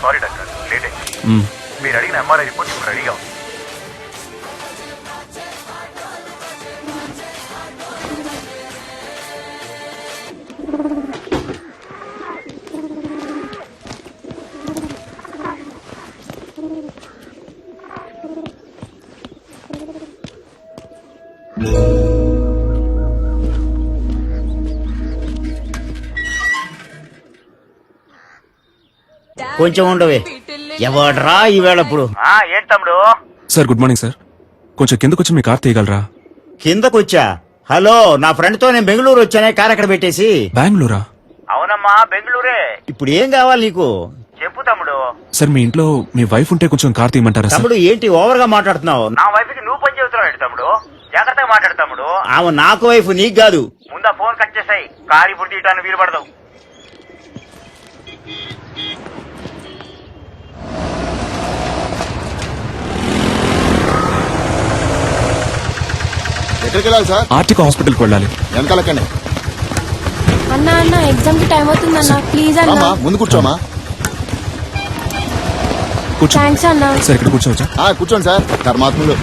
Sorry doctor, late అయింది. మీరు అడిగిన ఎంఆర్ఐ రిపోర్ట్ ఇప్పుడు రెడీగా ఉంది. కొంచెం ఉండవే, ఎవడ్రా ఈవేళప్పుడు? ఏంటి తమ్ముడు? Sir good morning sir. కొంచెం కిందకొచ్చి మీ కార్ తీయగలరా? కిందకొచ్చా? హలో, నా ఫ్రెండ్ తో నేను బెంగళూరు వచ్చానే, కార్ అక్కడ పెట్టేసి. బెంగళూరా? అవునమ్మా, బెంగళూరే. ఇప్పుడు ఏం కావాలి నీకు? చెప్పు తమ్ముడు. సార్ మీ ఇంట్లో మీ వైఫ్ ఉంటే కొంచెం కార్ తీయమంటారా సార్? తమ్ముడు ఏంటి ఓవర్ గా మాట్లాడుతున్నావు? నా వైఫ్ కి నువ్వు పని చెబుతున్నావు తమ్ముడు. జాగ్రత్తగా మాట్లాడు తమ్ముడు. ఆమె నాకు వైఫ్, నీకు కాదు. ముందా ఫోన్ కట్ చేసాయి. కారు ఇప్పుడు తీయటానికి వీలు పడదు. ఎక్కడికి వెళ్ళాలి సార్? ఆర్టిక హాస్పిటల్కి వెళ్ళాలి. వెనకాలకండి. అన్న ఎగ్జామ్ కి టైం అవుతుంది అన్న, ప్లీజ్ అన్న. ముందు కూర్చోమా. కూర్చో. థ్యాంక్స్ అన్న. సార్ ఇక్కడ కూర్చోవచ్చా? కూర్చోండి సార్. ధర్మాత్ములు.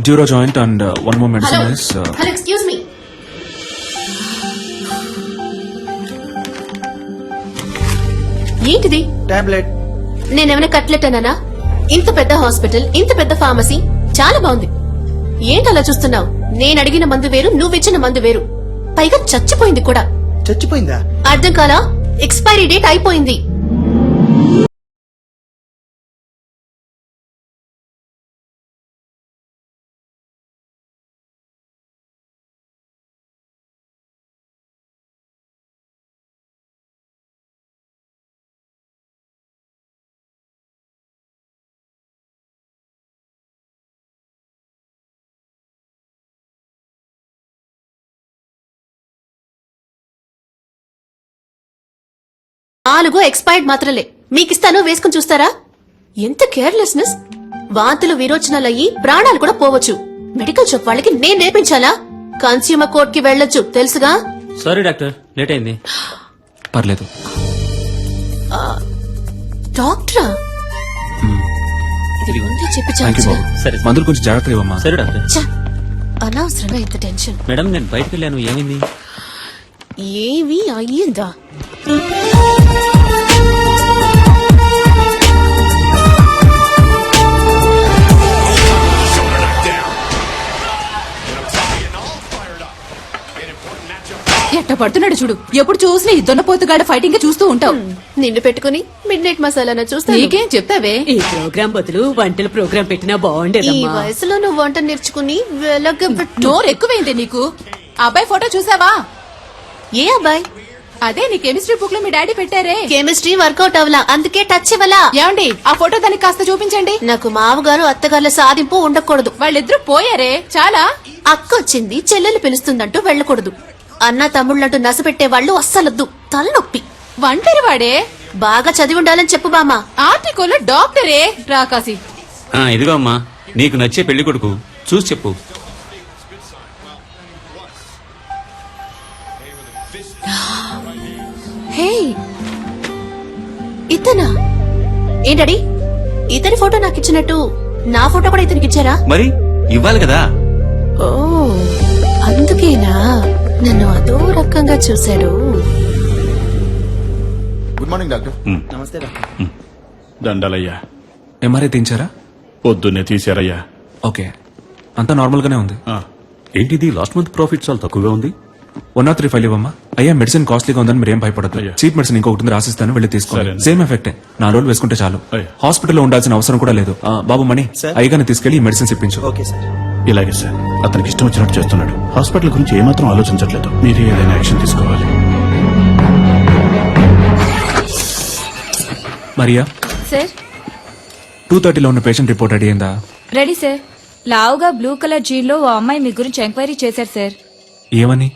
డ్యూరో joint and one more medicine is hello, excuse me. ఏంటిది? టాబ్లెట్. నేనేమైనా కట్లెట్ అన్నానా? ఇంత పెద్ద హాస్పిటల్, ఇంత పెద్ద ఫార్మసీ, చాలా బాగుంది. ఏంటి అలా చూస్తున్నావు? నేను అడిగిన మందు వేరు, నువ్విచ్చిన మందు వేరు. పైగా చచ్చిపోయింది కూడా. చచ్చిపోయిందా? అర్థం కాలా? ఎక్స్పైరీ డేట్ అయిపోయింది. నాలుగు ఎక్స్పైర్డ్ మాత్రలే మీకిస్తాను, వేసుకుని చూస్తారా? ఎంత కేర్లెస్నెస్! వాంతులు విరోచనాలయ్యి ప్రాణాలు కూడా పోవచ్చు. మెడికల్ షాప్ వాళ్ళకి నేను నేర్పించాలా? కన్స్యూమర్ కోర్ట్ కి వెళ్లొచ్చు, తెలుసుగా? సారీ డాక్టర్, లేట్ అయింది. పర్లేదు. డాక్టరా? ఇది ముందే చెప్పి థ్యాంక్ యూ బాబు. సరే. మందులు కొంచెం జాగ్రత్తగా ఇవ్వమ్మా. సరే డాక్టర్. ఛ, అనవసరంగా ఇంత టెన్షన్. మేడం నేను బయటకు వెళ్ళాను, ఏమైంది? ఏవి అయ్యిందా? ఎట్ట పడుతున్నాడు చూడు. ఎప్పుడు చూసినా ఈ దొన్నపోతుగాడ ఫైటింగ్ చూస్తూ ఉంటావు. నిన్ను పెట్టుకుని మిడ్ నైట్ మసాలా చూస్తా. నీకేం చెప్తావే? ఈ ప్రోగ్రాం బదులు వంటల ప్రోగ్రాం పెట్టినా ఈ బాగుండేదమ్మా. వయసులో నువ్వు వంట నేర్చుకుని వెలగబెట్టు. నోరు ఎక్కువైంది నీకు. అబ్బాయి ఫోటో చూసావా? ఏ అబ్బాయి? అదే నీ కెమిస్ట్రీ బుక్ లో మీ డాడీ పెట్టారే. కెమిస్ట్రీ వర్కౌట్ అవలా, అందుకే టచ్ ఇవ్వలా. ఏమండి ఆ ఫోటో దానికి కాస్త చూపించండి. నాకు మామగారు అత్తగారుల సాధింపు ఉండకూడదు. వాళ్ళిద్దరూ పోయారే చాలా. అక్క వచ్చింది, చెల్లెలు పిలుస్తుందంటూ వెళ్ళకూడదు. అన్న తమ్ముళ్ళంటూ నసపెట్టే వాళ్ళు అస్సలొద్దు, తలనొప్పి. ఒంటరి వాడే. బాగా చదివి ఉండాలని చెప్పు బామ్మ. ఆర్టికల్ డాక్టరే రాకాసి. ఇదిగో అమ్మా, నీకు నచ్చే పెళ్లి కొడుకు చూసి చెప్పు. హే, ఇతనా? ఏంటడి ఇతని ఫోటో నాకు ఇచ్చినట్టు నా ఫోటో కూడా ఇతనికి ఇచ్చారా? మరి ఇవ్వాలి కదా. ఓ, అందుకేనా నన్ను అదో రకంగా చూశాడు. Good morning doctor. నమస్తే డాక్టర్. దండలయ్యా. ఎంఆర్ఐ తీయించారా? పొద్దున్నే తీశారయ్యా. ఓకే, అంతా నార్మల్ గానే ఉంది. ఏంటిది లాస్ట్ మంత్ ప్రాఫిట్ చాలా తక్కువగా ఉంది. 103 ఫైల్ ఇవ్వమ్మా. అయ్యా మెడిసిన్ కాస్ట్లీగా ఉందని మీరు ఏం భయపడదు. అయ్యా. చీప్ మెడిసిన్ ఇంకొకటి ఉంది, రాసిస్తాను, వెళ్ళి తీసుకోండి. సరే. సేమ్ ఎఫెక్టే, 4 రోజులు వేసుకుంటే చాలు. అయ్యా. హాస్పిటల్లో ఉండాల్సిన అవసరం కూడా లేదు. బాబు మణి, సార్. అయ్యగానే తీసుకెళ్లి ఈ మెడిసిన్స్ ఇప్పించు. Okay sir. ఇలాగే సార్, అతనికి ఇష్టం వచ్చినట్టు చేస్తున్నాడు. హాస్పిటల్ గురించి ఏమాత్రం ఆలోచించట్లేదు. మీరు ఏదైనా యాక్షన్ తీసుకోవాలి. మరియా, సార్ 2:30లో ఉన్న పేషెంట్ రిపోర్ట్ రెడీ అయిందా? Ready sir. లావుగా బ్లూ కలర్ జీన్లో ఓ అమ్మాయి మీ గురించి ఎంక్వైరీ చేశారు సార్. ఏమని?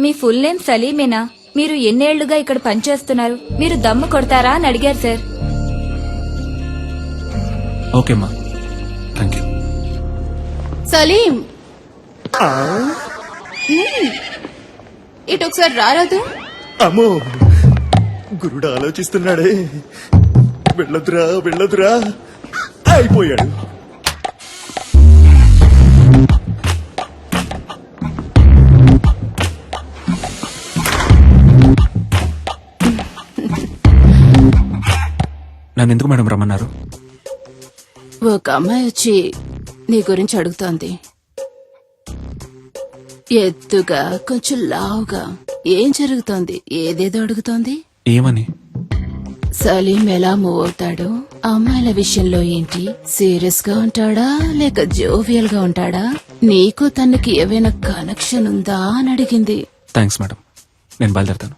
మీ ఫుల్ నేమ్ సలీమేనా? మీరు ఎన్నేళ్లుగా ఇక్కడ పనిచేస్తున్నారు? మీరు దమ్ము కొడతారా అని అడిగారు సార్. ఓకేమ్మా, థ్యాంక్ యూ. సలీం, ఇటు ఒకసారి రారాదు. అమ్మో గురుడు ఆలోచిస్తున్నాడే. వెళ్ళదురా వెళ్ళదురా అయిపోయాడు. నన్ను ఎందుకు మేడం రమ్మన్నారు? ఒక అమ్మాయి వచ్చి నీ గురించి అడుగుతోంది. ఎత్తుగా కొంచెం లావుగా. ఏం జరుగుతోంది? ఏదేదో అడుగుతోంది. ఏమని? సలీం ఎలా మూవ్ అవుతాడు, అమ్మాయిల విషయంలో ఏంటి, సీరియస్ గా ఉంటాడా లేక జోవియల్ గా ఉంటాడా, నీకు తనకి ఏవైనా కనెక్షన్ ఉందా అని అడిగింది. థ్యాంక్స్ మేడం, నేను బయలుదేరుతాను.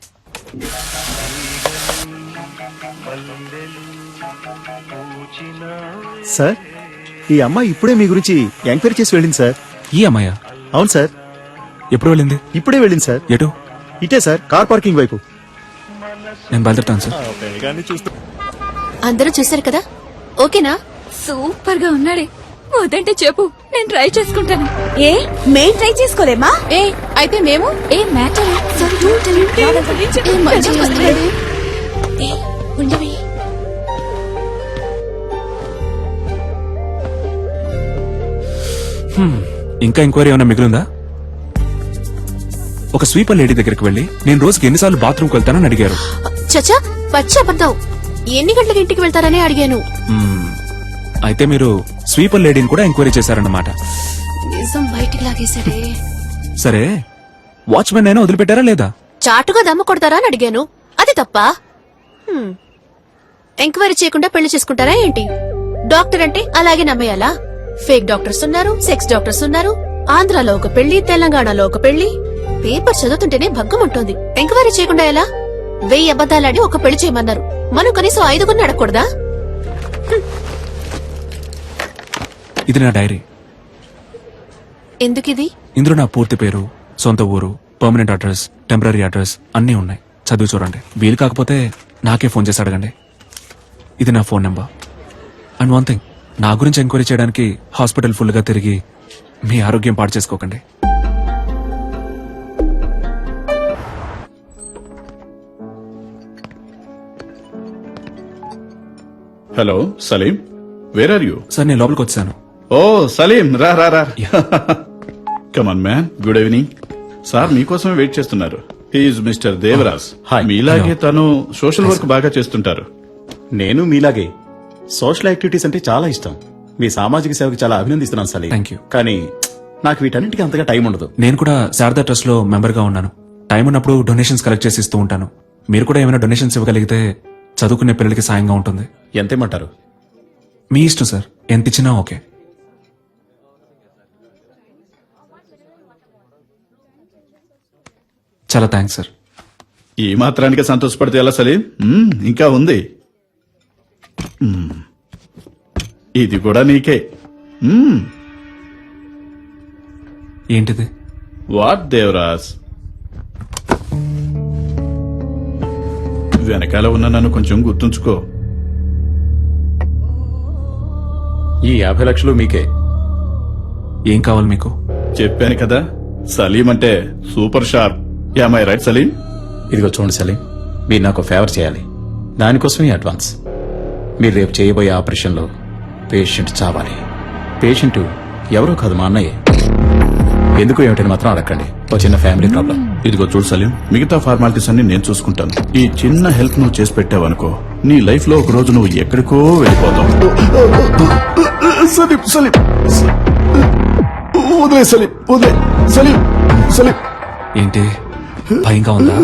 సార్ ఈ అమ్మాయి ఇప్పుడే మీ గురించి ఎంక్వైరీ చేసి వెళ్ళింది సార్. ఈ అమ్మాయా? అవును సార్, ఎప్పుడు వెళ్ళింది? ఇప్పుడే వెళ్ళింది సార్. ఎటు? ఇటే సార్, కార్ పార్కింగ్ వైపు. నేను బయలుదేరుతాను సార్. అందరూ చూశారు కదా, ఓకేనా? సూపర్ గా ఉన్నాడే. వద్దంటే చెప్పు, నేను ట్రై చేసుకుంటాను. ఏ మేం ట్రై చేసుకోలేమా? ఏ అయితే మేము ఏ మ్యాటర్? ఉండవి. ఇంకా ఎంక్వైరీ ఏమైనా మిగిలిందా? ఒక స్వీపర్ లేడీ దగ్గరికి వెళ్ళి నేను రోజుకి ఎన్నిసార్లు బాత్రూమ్కి వెళ్తానని అడిగారు. చచ్చా, పచ్చి అబద్ధావు. ఎన్ని గంటలకు ఇంటికి వెళ్తారని అడిగాను. అయితే మీరు స్వీపర్ లేడీని కూడా ఎంక్వైరీ చేశారన్నమాట. నిజం బయటికి లాగేశాడే. సరే, వాచ్మెన్ అయినా వదిలిపెట్టారా లేదా? చాటుగా దమ్ము కొడతారా అని అడిగాను. అది తప్ప? ఎంక్వైరీ చేయకుండా పెళ్లి చేసుకుంటారా ఏంటి? డాక్టర్ అంటే అలాగే నమ్మేయాలా? ఫేక్ డాక్టర్స్ ఉన్నారు, సెక్స్ డాక్టర్స్ ఉన్నారు. ఆంధ్రాలో ఒక పెళ్లి, తెలంగాణలో ఒక పెళ్లి. పేపర్ చదువుతుంటేనే భగ్గమంటోంది. ఎంక్వైరీ చేయకుండా ఎలా? 1000 అబద్దాలాడి ఒక పెళ్లి చేయమన్నారు. మనం కనీసం 5 అడగకూడదా? ఇది నా డైరీ. ఎందుకిది? ఇందులో నా పూర్తి పేరు, సొంత ఊరు, పర్మనెంట్ అడ్రస్, టెంపరీ అడ్రస్ అన్నీ ఉన్నాయి. చదివి చూడండి. వీలు కాకపోతే నాకే ఫోన్ చేసి అడగండి. ఇది నా phone number. And one thing, నా గురించి ఎంక్వైరీ చేయడానికి హాస్పిటల్ ఫుల్ గా తిరిగి మీ ఆరోగ్యం పాడు చేసుకోకండి. Hello Salim, where are you? Sir, నేను లోపలికి వచ్చాను. ఓ సలీం, రా రా రా. Come on man, good evening. Sir మీకోసమే వెయిట్ చేస్తున్నారు. He's mister Devaraj. హాయ్. మీలాగే తను సోషల్ వర్క్ బాగా చేస్తుంటారు. నేను మీలాగే సోషల్ యాక్టివిటీస్ అంటే చాలా ఇష్టం. మీ సామాజిక సేవకి చాలా అభినందిస్తున్నాను సలీం. Thank you. కానీ నాకు వీటన్నిటికీ అంతగా టైం ఉండదు. నేను కూడా శారదా ట్రస్ట్ లో మెంబర్ గా ఉన్నాను. టైం ఉన్నప్పుడు డొనేషన్స్ కలెక్ట్ చేసి ఇస్తూ ఉంటాను. మీరు కూడా ఏమైనా డొనేషన్స్ ఇవ్వగలిగితే చదువుకునే పిల్లలకి సాయంగా ఉంటుంది. ఎంతేమంటారు? మీ ఇష్టం సార్, ఎంత ఇచ్చినా ఓకే. చాలా థ్యాంక్స్ సార్. ఈ మాత్రానికి సంతోషపడితే ఎలా సలీం? ఇంకా ఉంది. ఇది కూడా నీకే. ఏంటిది? వాట్ దేవరాజ్? వెనకాల ఉన్న నన్ను కొంచెం గుర్తుంచుకో. ఈ 50 లక్షలు మీకే. ఏం కావాలి మీకు? చెప్పాను కదా, సలీం అంటే super sharp. Am I right Salim? ఇదిగో చూడండి సలీం, మీరు నాకు ఫేవర్ చేయాలి. దానికోసమే అడ్వాన్స్. మీరు రేపు చేయబోయే ఆపరేషన్లో పేషెంట్ చావాలి. పేషెంట్ ఎవరో కాదు, మా అన్నయ్య. ఎందుకు ఏమిటని మాత్రం అడగండి. ఒక చిన్న ఫ్యామిలీ ప్రాబ్లం. ఇదిగో చూడు సలీం, మిగతా ఫార్మాలిటీస్ అన్ని నేను చూసుకుంటాను. ఈ చిన్న హెల్ప్ నువ్వు చేసి పెట్టావనుకో, నీ లైఫ్ లో ఒక రోజు నువ్వు ఎక్కడికో వెళ్ళిపోతావు. సలీం సలీం, వదిలే సలీం, వదిలే సలీం. సలీం ఏంటి భయంగా ఉందా?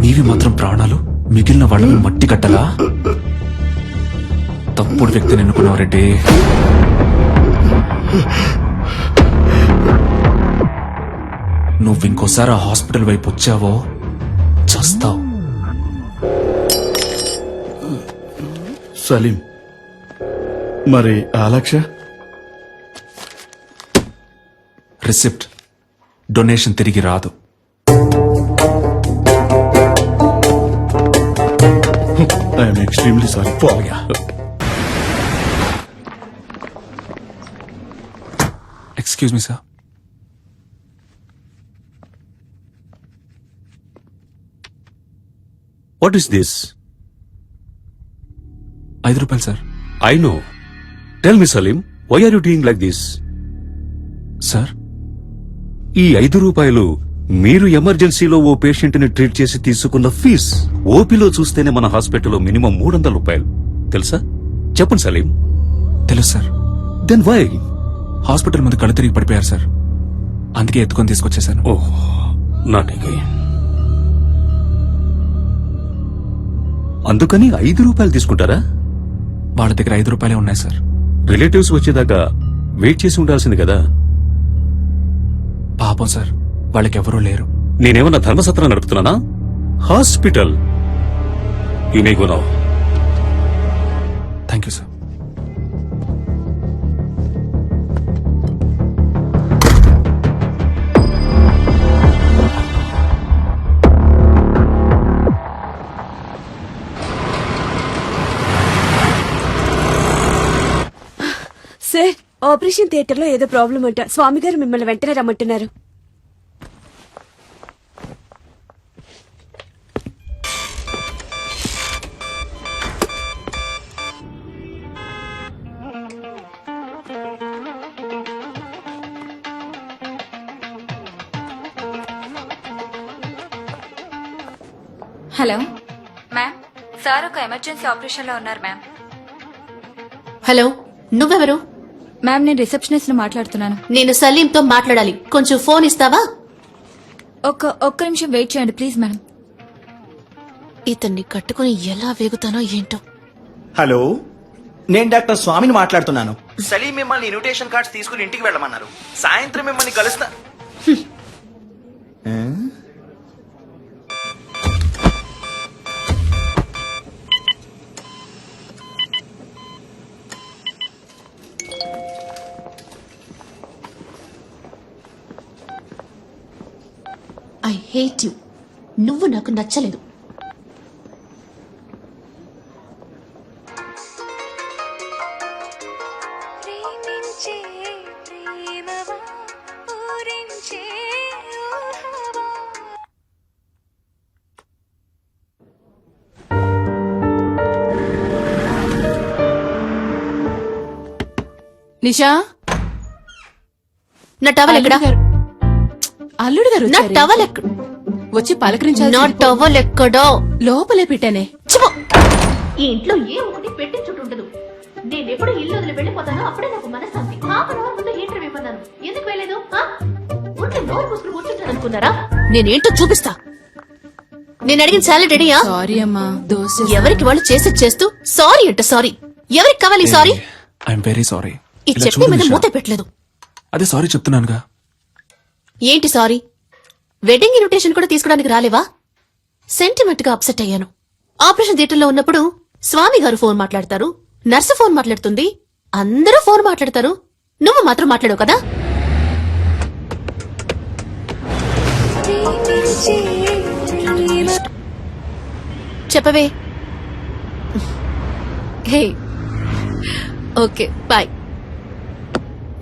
నీవి మాత్రం ప్రాణాలు, మిగిలిన వాళ్ళని మట్టి కట్టలా? తప్పుడు వ్యక్తిని ఎన్నుకున్నావు రెడ్డి. నువ్వు ఇంకోసారి ఆ హాస్పిటల్ వైపు వచ్చావో చస్తావు. సలీం, మరి ఆ లక్ష? రిసిప్ట్. డొనేషన్ తిరిగి రాదు. I'm extremely sorry. Excuse me sir. What is this? 5 రూపాయలు sir. I know. Tell me Salim, why are you doing like this? Sir ఈ 5 రూపాయలు మీరు ఎమర్జెన్సీలో ఓ పేషెంట్ ని ట్రీట్ చేసి తీసుకున్న ఫీజ్. ఓపీలో చూస్తేనే మన హాస్పిటల్లో మినిమం 300 రూపాయలు తెలుసా? చెప్పండి సలీం. తెలుసు సార్. Then why? హాస్పిటల్ ముందు కళ్ళు తిరిగి పడిపోయారు సార్, అందుకే ఎత్తుకొని తీసుకొచ్చేసాను. ఓహ్, నాట్ అగైన్. అందుకని 5 రూపాయలు తీసుకుంటారా? వాళ్ళ దగ్గర 5 రూపాయలే ఉన్నాయి సార్. రిలేటివ్స్ వచ్చేదాకా వెయిట్ చేసి ఉండాల్సింది కదా. పాపం సార్, వాళ్ళకెవరూ లేరు. నేనేమన్నా ధర్మసత్రం నడుపుతున్నానా? Hospital. You may go now. Thank you sir. Sir, operation theatre లో ఏదో ప్రాబ్లం అంట. స్వామి గారు మిమ్మల్ని వెంటనే రమ్మంటున్నారు. హలో మ్యామ్, సార్ ఒక ఎమర్జెన్సీ ఆపరేషన్ లో ఉన్నారు మ్యామ్. హలో, నువ్వెవరు? మ్యామ్, నేను రిసెప్షనిస్ట్ ని మాట్లాడుతున్నాను. నేను సలీంతో మాట్లాడాలి, కొంచెం ఫోన్ ఇస్తావా? ఒక్క నిమిషం వెయిట్ చేయండి ప్లీజ్ మేడం. ఇతన్ని కట్టుకుని ఎలా వేగుతానో ఏంటో. హలో, నేను డాక్టర్ స్వామిని మాట్లాడుతున్నాను. సలీం మిమ్మల్ని ఇన్విటేషన్ కార్డ్స్ తీసుకుని ఇంటికి వెళ్ళమన్నారు. సాయంత్రం మిమ్మల్ని కలుస్తా. I hate you. నువ్వు నాకు నచ్చలేదు. నిషా, నా టవల్ ఎక్కడా? అల్లుడు గారు నా టవల్ ఎక్కడ? వచ్చి పలకరించాలి. నా టవల్ ఎక్కడో లోపలే పెట్టానే. చిపో. ఈ ఇంట్లో ఏ ఒకటి పెట్టి చుట్టుండదు. నేను ఎప్పుడు ఇల్లు వదిలి వెళ్ళిపోతానో అప్పుడే నాకు మనశ్శాంతి. హాఫ్ అన్ అవర్ ముందు హీటర్ వేయమన్నాను. ఎందుకు వేయలేదు? ఉంటే నోరు పూసుకుని కూర్చుంటాను అనుకున్నారా? నేనేంటో చూపిస్తా. నేను అడిగిన సాలరీ రెడీయా? సారీ అమ్మా, దోశ. ఎవరికి వాళ్ళు చేసేది చేస్తూ సారీ అంట. సారీ ఎవరికి కావాలి? సారీ. I'm very sorry. ఈ చట్నీ మీద మూత పెట్టలేదు. అదే సారీ చెప్తున్నానుగా. ఏంటి సారీ? వెడ్డింగ్ ఇన్విటేషన్ కూడా తీసుకోవడానికి రాలేవా? సెంటిమెంట్ గా అప్సెట్ అయ్యాను. ఆపరేషన్ థియేటర్ లో ఉన్నప్పుడు స్వామి గారు ఫోన్ మాట్లాడతారు, నర్సు ఫోన్ మాట్లాడుతుంది, అందరూ ఫోన్ మాట్లాడతారు, నువ్వు మాత్రం మాట్లాడవు కదా. చెప్పవే. Hey, okay bye.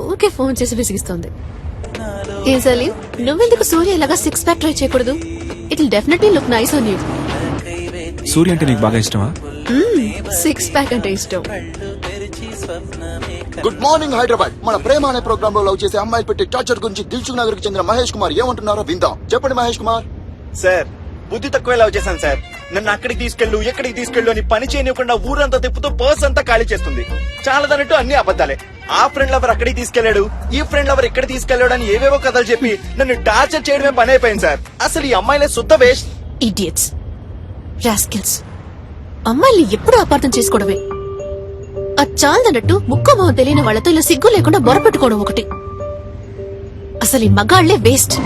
ఊరికే ఫోన్ చేసి విసిగిస్తోంది. ఏ సలీం, నువ్వెందుకు సూర్య ఇలాగా 6 ప్యాక్ ట్రై చేయకూడదు? It will definitely look nice on you. Surya అంటే నీకు బాగా ఇష్టమా? 6 ప్యాక్ అంటే ఇష్టం. Good morning Hyderabad. మన ప్రేమ అనే ప్రోగ్రామ్ లో లవ్ చేసే అమ్మాయిలు పెట్టి టార్చర్ గురించి దిల్సుఖ్ నగర్ కి చెందిన మహేష్ కుమార్ ఏమంటున్నారో విందాం. చెప్పండి మహేష్ కుమార్. సార్, బుద్ధి తక్కువ లవ్ చేశాను సార్. నన్ను అక్కడికి తీసుకెళ్ళు, ఎక్కడికి తీసుకెళ్ళు అని పని చేయనివ్వకుండా ఊరంతా తిప్పుతూ పర్స్ అంతా ఖాళీ చేస్తుంది. చాలదన్నట్టు అన్ని అబద్దాలే. ఆ ఫ్రెండ్ లవర్ అక్కడికి తీసుకెళ్లాడు, ఈ ఫ్రెండ్ లవర్ ఇక్కడ తీసుకెళ్లాడు అని ఏవేవో కథలు చెప్పి నన్ను టార్చర్ చేయడమే పని అయిపోయింది సార్. అసలు ఈ అమ్మాయిలే శుద్ధ వేస్ట్. Idiots, rascals. అమ్మాయిల్ని ఎప్పుడు అపార్థం చేసుకోవడమే. అది చాలదన్నట్టు ముక్కు మొహం తెలియని వాళ్లతో ఇలా సిగ్గు లేకుండా బొరపెట్టుకోవడం ఒకటి. అసలు ఈ మగాళ్లే waste.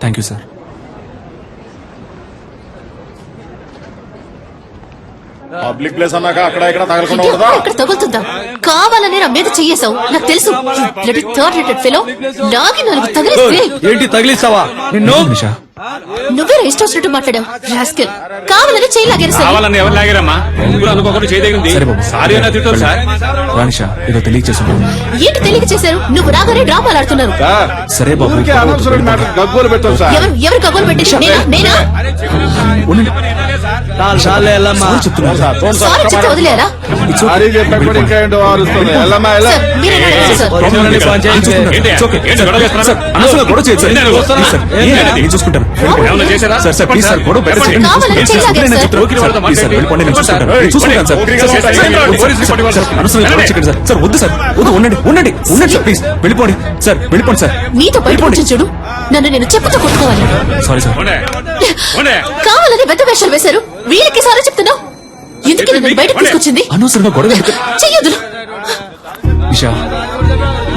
Thank you sir. Public place అన్నాక అక్కడ ఇక్కడ తగలకుండా ఇది ఎక్కడ తగులుతుందా? కావాలని నా మీద చెయ్యేశావు, నాకు తెలుసు. థర్డ్ రేటెడ్ ఫెలో లాగి 4 తగిలిస్తే ఏంటి తగిలిస్తావా నిన్ను? నిషా నువ్వే ఇష్టం వచ్చినట్టు మాట్లాడావు. రాస్కెల్, కావాలని చెయ్యి లాగేరు. కావాలని ఎవరు లాగారమ్మా? అనుకోకుండా చేయదగింది. సరే బాబు, సారీ అన్న తిట్టారు సార్. రా నిషా, ఏదో తెలియచేసాను. ఏంటి తెలియక చేశారు? నువ్వు రాగానే డ్రామాలు ఆడుతున్నారు. సరే బాబు, ఊరికే అనవసరమైన మ్యాటర్ గగ్గోలు పెట్టాం సార్. ఎవరు కబోలు పెట్టింది? నేనా? ఉండండి. సారీ చెప్తున్నాను. సారీ చెప్తే వదిలేరా? సారీ చెప్పాక కూడా ఇంకా ఏంటో ఆరుస్తుంది. వెళ్ళమ్మా, వెళ్ళ. సార్, మీరేనా అడిగారు సార్? It's okay. సార్, అనవసరంగా గొడవ చేయొద్దు సార్. ప్లీజ్ సార్, నేను చూసుకుంటాను. ఏమన్నా చేశారా? సార్ సార్ ప్లీజ్ సార్, గొడవ బెటర్ చేయండి. కావాలని సార్, చెయ్యి నేను లాగారు చెప్తాను. సార్. సార్, ప్లీజ్ సార్, వెళ్ళిపోండి, నేను చూసుకుంటాను. నేను చూసుకుంటాను సార్. అనవసరంగా గొడవ చేయకండి సార్. సార్ వద్దు సార్, వద్దు, ఉండండి సార్, ప్లీజ్ వెళ్ళిపోండి సార్, వెళ్ళిపోండి సార్. నీతో బయట కూర్చొని చూడు, నన్ను నేను చెప్పుతో కొట్టుకోవాలి. Sorry sir. కావాలని పెద్ద వేషాలు వేశారు. వీళ్ళకి సారీ చెప్తున్నావు. ఎందుకు నన్ను బయటకు తీసుకొచ్చింది? అనవసరంగా గొడవ ఎందుకు? చెయ్యొద్దు. నిషా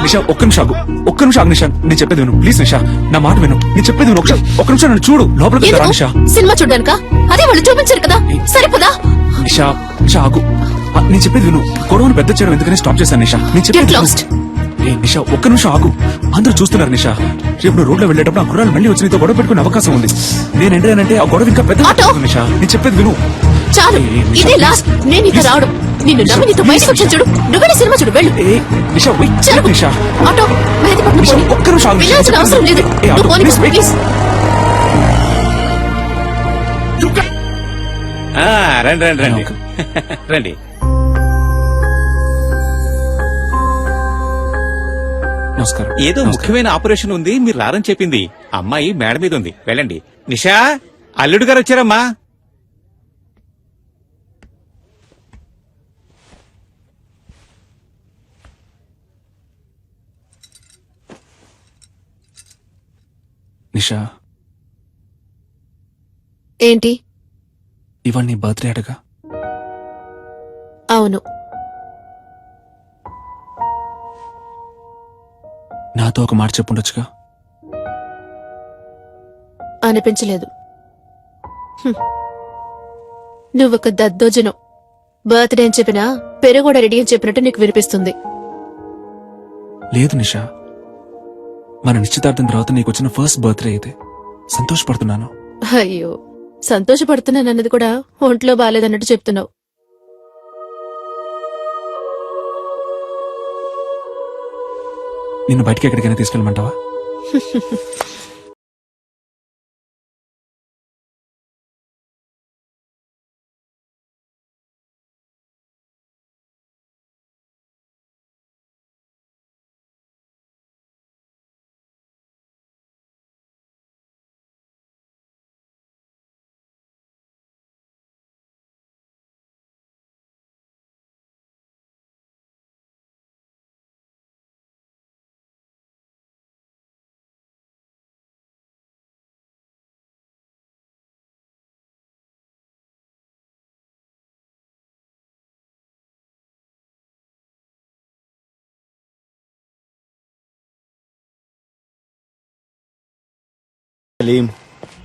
నిషా, ఒక్క నిమిషం ఆగు, నిషా, నేను చెప్పేది విను ప్లీజ్. నిషా, నా మాట విను, నేను చెప్పేది విను. ఒక్క నిమిషం నన్ను చూడు, లోపలికి రా నిషా. సినిమా చూడ్డానికా? అదే వాళ్ళు చూపించారు కదా, సరిపోదా? నిషా ఆగు, నేను చెప్పేది విను. గొడవను పెద్ద చేయడం ఎందుకని స్టాప్ చేశాను నిషా. నేను చెప్పేది Get విను. lost. ఏ నిషా, ఒక్క నిమిషం ఆగు, అందరూ చూస్తున్నారు నిషా. రేపు నువ్వు రోడ్లో వెళ్ళేటప్పుడు ఆ కుర్రాలు మళ్ళీ వచ్చి నీతో గొడవ పెట్టుకునే అవకాశం ఉంది. నేను ఎంటానంటే ఆ గొడవ ఇంకా పెద్ద ఆటో. నిషా, నేను చెప్పేది విను. చాలు, ఇదే లాస్ట్. నేను ఇక రావడం. నిన్ను నమ్మి నీతో బయటకు వచ్చాను చూడు. నువ్వే సినిమా చూడు, వెళ్ళు. ఏ నిషా, wait, జరుగు. నిషా, ఆటో, మెహదీ పట్టుకుని నిషా, పోనీ. ఒక్క నిమిషం ఆగు. వెళ్ళాల్సిన అవసరం లేదు. ఏ, ఆటో, నువ్వు పోనీ, please, wait. ప్లీజ్. రండి రండి. నమస్కారం. ఏదో ముఖ్యమైన ఆపరేషన్ ఉంది, మీరు రారని చెప్పింది. అమ్మాయి మేడ మీద ఉంది, వెళ్ళండి. నిషా, అల్లుడు గారు వచ్చారమ్మా. నిషా, ఏంటి? ఇవాళ నీ బర్త్డే అడగా. అవును, నాతో ఒక మాట చెప్పుండొచ్చుగా. అనిపించలేదు. నువ్వొక దద్దోజనం. బర్త్డే అని చెప్పినా పెరుగూడ రెడీ అని చెప్పినట్టు నీకు వినిపిస్తుంది. లేదు నిషా, మన నిశ్చితార్థం తర్వాత నీకు వచ్చిన ఫస్ట్ బర్త్డే ఇది. సంతోషపడుతున్నాను. అయ్యో, సంతోషపడుతున్నానన్నది కూడా ఒంట్లో బాలేదన్నట్టు చెప్తున్నావు. నిన్ను బయటికి ఎక్కడికైనా తీసుకెళ్ళమంటావా?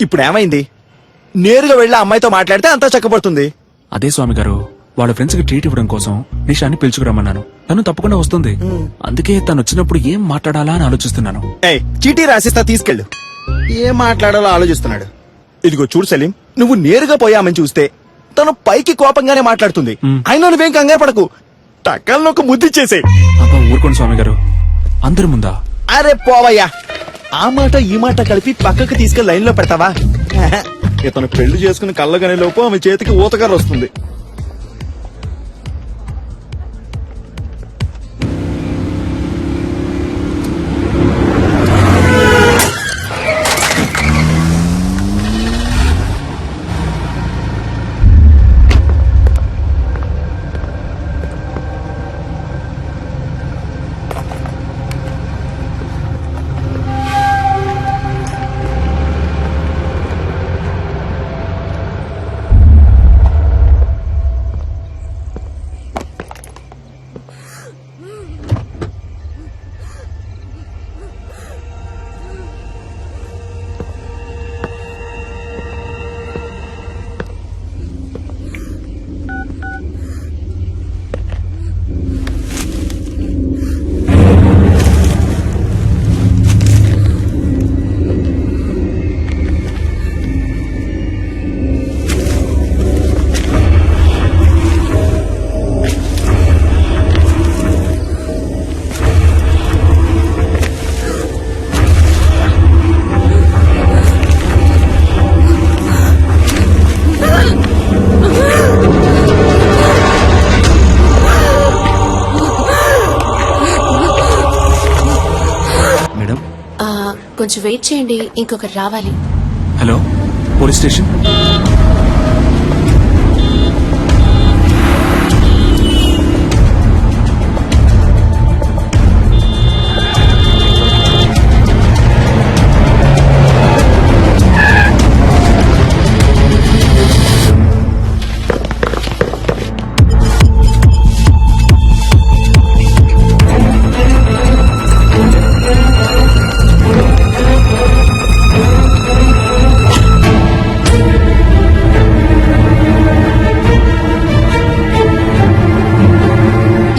ఇప్పుడు ఏమైంది? నేరుగా వెళ్ళి ఆ అమ్మాయితో మాట్లాడితే అంతా చక్కబడుతుంది. అదే స్వామి గారు, వాళ్ళ ఫ్రెండ్స్ కి ట్రీట్ ఇవ్వడం కోసం నిషాని పిలుచుకురమ్మన్నాను. తను తప్పకుండా వస్తుంది. అందుకే తను వచ్చినప్పుడు ఏం మాట్లాడాలా అని ఆలోచిస్తున్నాను. ఏయ్, చీటీ రాసిస్తా, తీసుకెళ్ళు. ఏం మాట్లాడాలో ఆలోచిస్తున్నాడు. ఇదిగో చూడు సలీం, నువ్వు నేరుగా పోయామని చూస్తే తను పైకి కోపంగానే మాట్లాడుతుంది. అయినా నువ్వేం కంగారు పడకు, టక్కల్లో ఒక ముద్దిచ్చేసే. అబ్బా ఊరుకోండి స్వామి గారు, అందరి ముందా? అరే పోవయ్యా, ఆ మాట ఈ మాట కలిపి పక్కకు తీసుకెళ్లి లైన్ లో పెడతావా? ఇతను పెళ్లి చేసుకుని కళ్ళగానే లోపు ఆమె చేతికి ఊతకర్ర వస్తుంది. కొంచెం వెయిట్ చేయండి, ఇంకొకరు రావాలి. Hello, police station.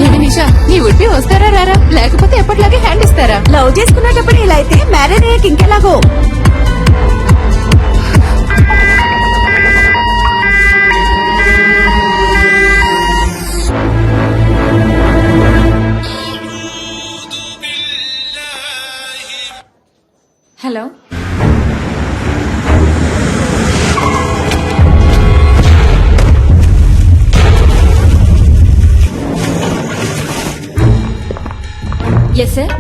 ఏంటి నిషా, నీ ఉడిపి వస్తారా రారా, లేకపోతే ఎప్పటిలాగే హ్యాండ్ ఇస్తారా? లవ్ చేసుకున్నప్పుడు ఇలా అయితే మ్యారేజ్ అయ్యాక ఇంకెలాగో. Hello, yes sir.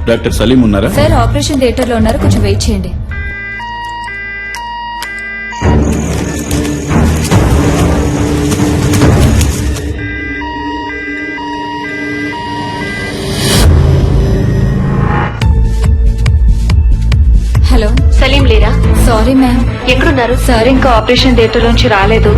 Doctor Salim ఉన్నారా? సార్ ఆపరేషన్ థియేటర్ లో ఉన్నారు, కొంచెం వెయిట్ చేయండి. హలో, సలీం లేరా? Sorry ma'am. ఎక్కడున్నారు? సార్ ఇంకా ఆపరేషన్ థియేటర్ నుంచి రాలేదు.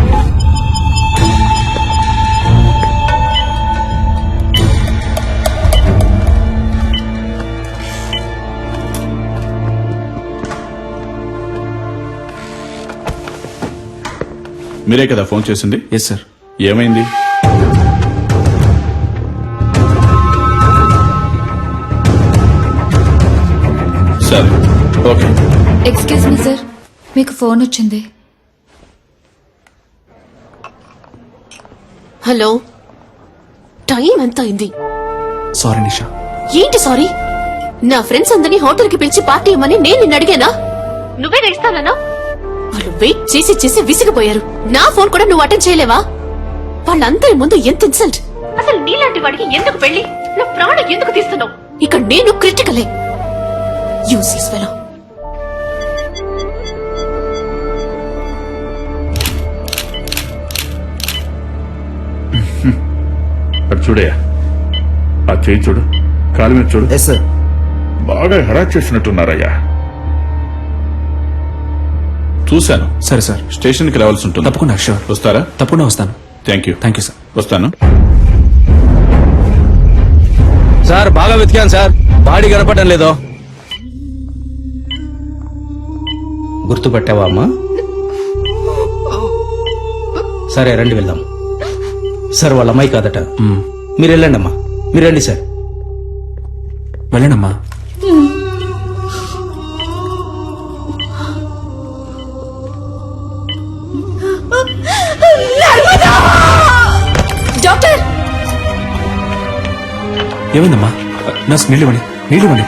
మీరే కదా ఫోన్ చేసింది? Yes sir. ఏమైంది? సరే, ఓకే. ఎక్స్క్యూజ్ మీ సార్, మీకు ఫోన్ వచ్చింది. హలో, టైం ఎంత అయింది? సారీ నిషా. ఏంటి సారీ? నా ఫ్రెండ్స్ అందరినీ హోటల్ కి పిలిచి పార్టీ ఇవ్వమని నేను నిన్ను అడిగానా? నువ్వే ఇస్తానన్నా? వాళ్ళు వెయిట్ చేసి చేసి విసిగిపోయారు. నా ఫోన్ కూడా నువ్వు అటెండ్ చేయలేవా? వాళ్ళందరి ముందు ఎంత ఇన్సల్ట్! అసలు నీలాంటి వాడికి ఎందుకు పెళ్లి? నా ప్రాణం ఎందుకు తీస్తున్నావు? ఇక్కడ నేను క్రిటికలే. Useless fellow. అటు చూడయా, ఆ చేయి చూడు, కాలు మీద చూడు. Yes sir. బాగా హెరాస్ చేసినట్టున్నారయ్యా. చూశాను. సరే సార్, స్టేషన్కి రావాల్సి ఉంటుంది. తప్పకుండా. షూర్. వస్తారా? తప్పకుండా వస్తాను. Thank you. Thank you sir. వస్తాను. సార్ బాగా వెతికాను సార్, బాడీ కనపడడం లేదో. గుర్తుపట్టావా అమ్మా? సరే రండి వెళ్దాం. సార్ వాళ్ళ అమ్మాయి కాదట. మీరు వెళ్ళండి అమ్మా, మీరు రండి సార్. వెళ్ళండమ్మా. డాక్టర్! ఏమైందమ్మా? నర్స్, నీళ్ళు ఇవ్వండి, నీళ్ళు ఇవ్వండి.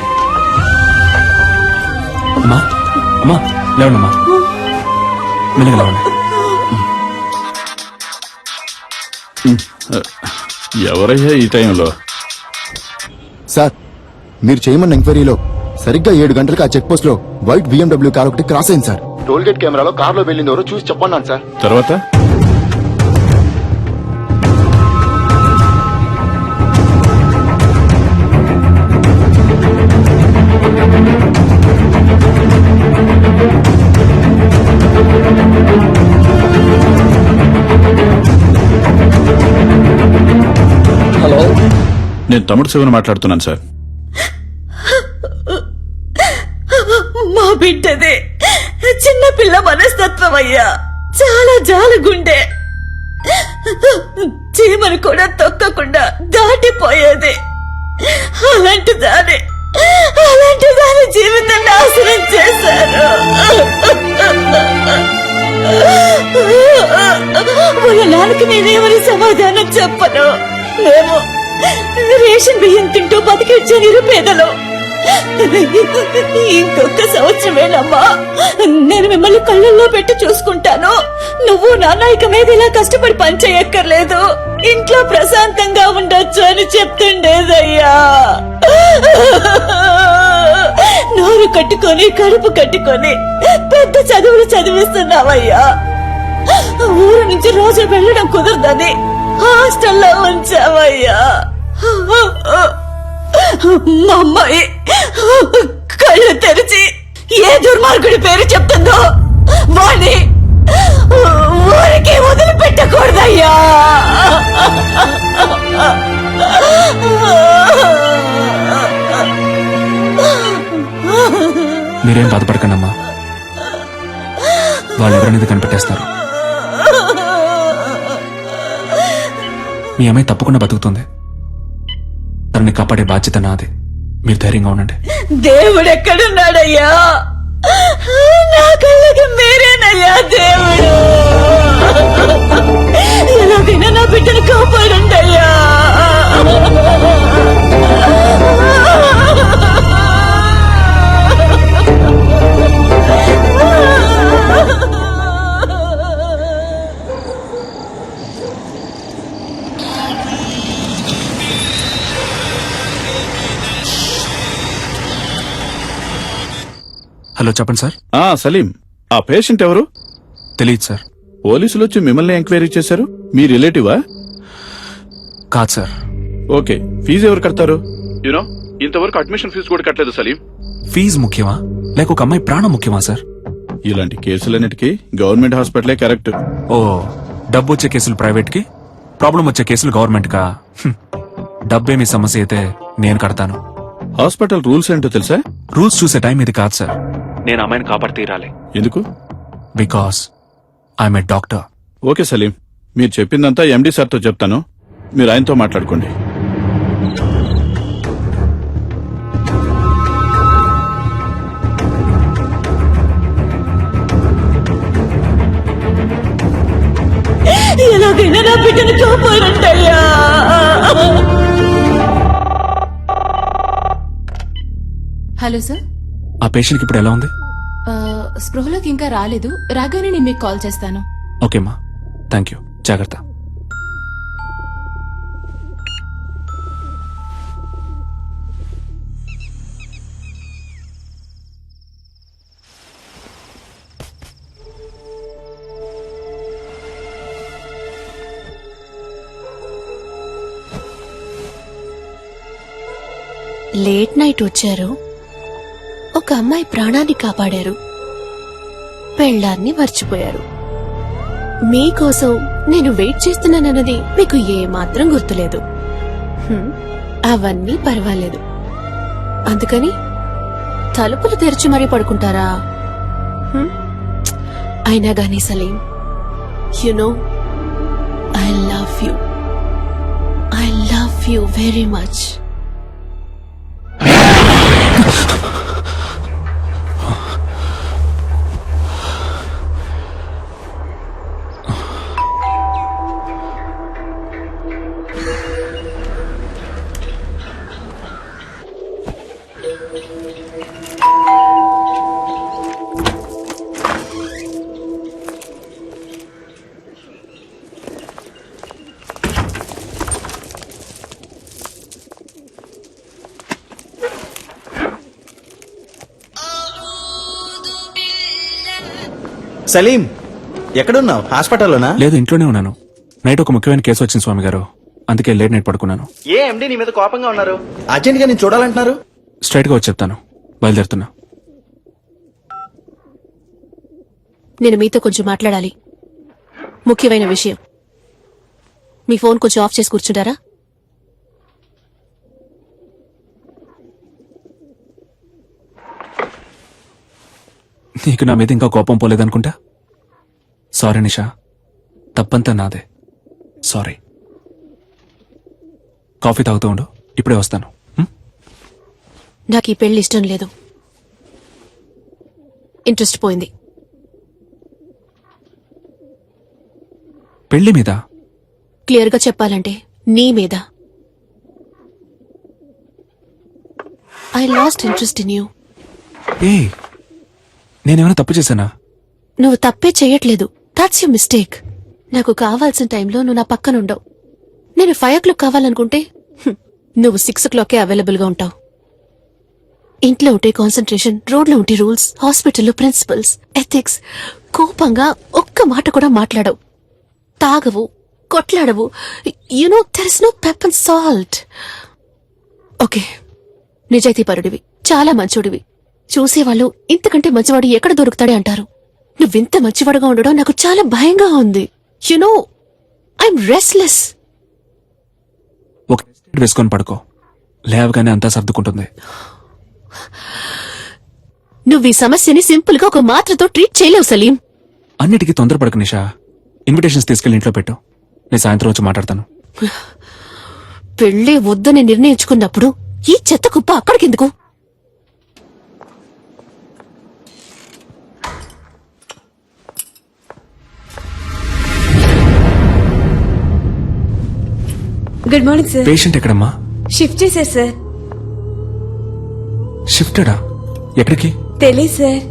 అమ్మా, అమ్మా, లేవండమ్మా, మెల్లగా లేవండి. ఎవరయ్యా ఈ టైంలో? సార్, మీరు చేయమన్న ఎంక్వైరీలో సరిగ్గా 7 గంటలకు ఆ చెక్ పోస్ట్ లో వైట్ BMW కార్ ఒకటి క్రాస్ అయింది సార్. టోల్ గేట్ కెమెరాలో కార్ లో వెళ్ళింది ఎవరో చూసి చెప్పన్నాను సార్. తర్వాత హలో, నేను తమ్ముడు శివని మాట్లాడుతున్నాను సార్. మా బిడ్డదే చిన్న పిల్ల మనస్తత్వం అయ్యా, చాలా జాలగుండె. చీమను కూడా తొక్కకుండా దాటిపోయేది. అలాంటి దాని జీవితం నాశనం చేశారు. వాళ్ళ నాన్నకి నేనేమని సమాధానం చెప్పను. మేము రేషన్ బియ్యం తింటూ బతికిచ్చే నిరుపేదలు. ఇంకొక సంవత్సరమేనమ్మా, నేను మిమ్మల్ని కళ్ళల్లో పెట్టి చూసుకుంటాను. నువ్వు నాన్న ఇక మీద ఇలా కష్టపడి పని చేయక్కర్లేదు, ఇంట్లో ప్రశాంతంగా ఉండొచ్చు అని చెప్తుండేదయ్యా. నోరు కట్టుకొని కడుపు కట్టుకొని పెద్ద చదువులు చదివిస్తున్నావయ్యా. ఊరు నుంచి రోజు వెళ్ళడం కుదరదని హాస్టల్లో ఉంచావయ్యా. మా అమ్మాయి కళ్ళు తెరిచి ఏ దుర్మార్గుడి పేరు చెప్తుందో వాణ్ణి ఊరికి వదిలిపెట్టకూడదయ్యా. మీరేం బాధపడకండమ్మా, వాళ్ళు ఎవరనేది కనిపెట్టేస్తారు. మీ అమ్మాయి తప్పకుండా బతుకుతుంది. తనని కాపాడే బాధ్యత నాది. మీరు ధైర్యంగా ఉండండి. దేవుడు ఎక్కడున్నాడయ్యా? నా కళ్ళకి మీరేనయ్యా దేవుడు. ఎలాగైనా నా బిడ్డను కాపాడండి అయ్యా. హలో, చెప్పండి సార్. సలీం, ఆ పేషెంట్ ఎవరు? తెలియదు సార్. పోలీసులు వచ్చి మిమ్మల్ని ఎంక్వైరీ చేశారు. మీ రిలేటివా? కాదు సార్. ఓకే, ఫీజు ఎవరు కడతారు? యూనో, ఇంతవరకు అడ్మిషన్ ఫీజు కూడా కట్టలేదు సలీం. ఫీజు ముఖ్యమా లేక ఒక అమ్మాయి ప్రాణం ముఖ్యమా సార్? ఇలాంటి కేసులన్నిటికీ గవర్నమెంట్ హాస్పిటలే కరెక్ట్. ఓ, డబ్బు వచ్చే కేసులు ప్రైవేట్ కి, ప్రాబ్లం వచ్చే కేసులు గవర్నమెంట్ కా? డబ్బే మీ సమస్య అయితే నేను కడతాను. హాస్పిటల్ రూల్స్ ఏంటో తెలుసా? రూల్స్ చూసే టైం ఇది కాదు సార్. నేను అమ్మాయిని కాపాడి తీరాలి. ఎందుకు? Because I'm a doctor. Okay Salim, మీరు చెప్పిందంతా ఎండి సార్తో చెప్తాను. మీరు ఆయనతో మాట్లాడుకోండి. ఎలాగైనా నా బిడ్డను కాపాడండి అయ్యా. Hello sir. ఆ పేషెంట్కి ఇప్పుడు ఎలా ఉంది? స్పృహలోకి ఇంకా రాలేదు. రాగానే నేను మీకు కాల్ చేస్తాను. ఓకేమ్మా, థ్యాంక్ యూ. జాగ్రత్త. లేట్ నైట్ వచ్చారు, ఒక అమ్మాయి ప్రాణాన్ని కాపాడారు, పెళ్ళాన్ని మర్చిపోయారు. మీకోసం నేను వెయిట్ చేస్తున్నానన్నది మీకు ఏమాత్రం గుర్తులేదు. అవన్నీ పర్వాలేదు. అందుకని తలుపులు తెరిచి మరీ పడుకుంటారా? అయినా గానీ Salim, you know I love you very much. Salim, ఎక్కడున్నావు? హాస్పిటల్లోనా? లేదు, ఇంట్లోనే ఉన్నాను. నైట్ ఒక ముఖ్యమైన కేసు వచ్చింది స్వామి గారు, అందుకే లేట్ నైట్ పడుకున్నాను. ఏ ఎండి నీ మీద కోపంగా ఉన్నారు? అర్జెంట్ గా నేను చూడాలంటున్నారు. స్ట్రైట్ గా వచ్చి చెప్తాను. బయలుదేరుతున్నా. నేను మీతో కొంచెం మాట్లాడాలి, ముఖ్యమైన విషయం. మీ ఫోన్ కొంచెం ఆఫ్ చేసి కూర్చుంటారా? నీకు నా మీద ఇంకా కోపం పోలేదనుకుంటా. సారీ నిషా, తప్పంతా నాదే. సారీ. కాఫీ తాగుతూ ఉండు, ఇప్పుడే వస్తాను. నాకు ఈ పెళ్లి ఇష్టం లేదు. ఇంట్రెస్ట్ పోయింది. పెళ్లి మీద? క్లియర్ గా చెప్పాలంటే నీ మీద. I lost interest in you. ఏ, నేనేమైనా తప్పు చేశానా? నువ్వు తప్పే చెయ్యట్లేదు. That's you mistake. నాకు కావాల్సిన టైంలో నువ్వు నా పక్కన ఉండవు. నేను 5 o'clock కావాలనుకుంటే నువ్వు 6 o'clock అవైలబుల్ గా ఉంటావు. ఇంట్లో ఉంటే కాన్సన్ట్రేషన్, రోడ్లో ఉంటే రూల్స్, హాస్పిటల్లో ప్రిన్సిపల్స్, ఎథిక్స్. కోపంగా ఒక్క మాట కూడా మాట్లాడవు, తాగవు, కొట్లాడవు. You know there is no pepper salt. Okay, నిజాయితీపరుడివి, చాలా మంచోడివి. చూసేవాళ్ళు ఇంతకంటే మంచివాడు ఎక్కడ దొరుకుతాడే అంటారు. నువ్వింత మంచివాడుగా ఉండడం నాకు చాలా భయంగా ఉంది. You know I'm restless. ఒక వేసుకొని పడుకో, లేవగానే అంతా సర్దుకుంటుంది. నువ్వు ఈ సమస్యని సింపుల్ గా ఒక మాత్రతో ట్రీట్ చేయలేవు సలీం. అన్నిటికీ తొందరపడకు నిషా. ఇన్విటేషన్స్ తీసుకెళ్లి ఇంట్లో పెట్టు, నేను సాయంత్రం వచ్చి మాట్లాడతాను. పెళ్లి వద్దని నిర్ణయించుకున్నప్పుడు ఈ చెత్త కుప్ప అక్కడికెందుకు? Good morning sir. పేషెంట్ ఎక్కడమ్మా? షిఫ్ట్ చేశారు సార్. షిఫ్టెడా? ఎక్కడికి? తెలీదు సార్.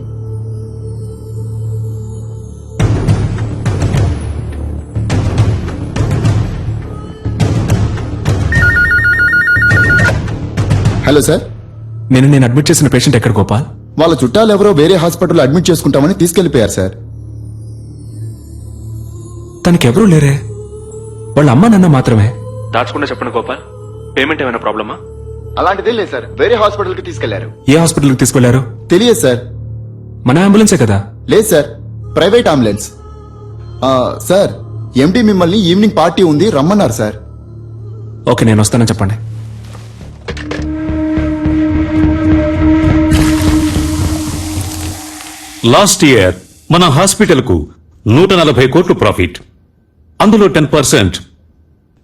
హలో సార్, నేను అడ్మిట్ చేసిన పేషెంట్ ఎక్కడ గోపాల్? వాళ్ళ చుట్టాలు ఎవరో వేరే హాస్పిటల్లో అడ్మిట్ చేసుకుంటామని తీసుకెళ్లిపోయారు సార్. తనకెవరూ లేరే, వాళ్ళ అమ్మ నాన్న మాత్రమే. దాచకుండా చెప్పండి గోపాల్, పేమెంట్ ఏమైనా ప్రాబ్లమా? అలాంటిదే లేదు సార్, వేరే హాస్పిటల్ కి తీసుకెళ్లారు. ఏ హాస్పిటల్కి తీసుకెళ్లారు? తెలియదు సార్. మన అంబులెన్సే కదా? లేదు సార్, ప్రైవేట్ అంబులెన్స్. సార్, ఎండి మిమ్మల్ని ఈవినింగ్ పార్టీ ఉంది రమ్మన్నారు సార్. ఓకే, నేను వస్తానని చెప్పండి. లాస్ట్ ఇయర్ మన హాస్పిటల్ కు 140 కోట్లు ప్రాఫిట్. అందులో 10%,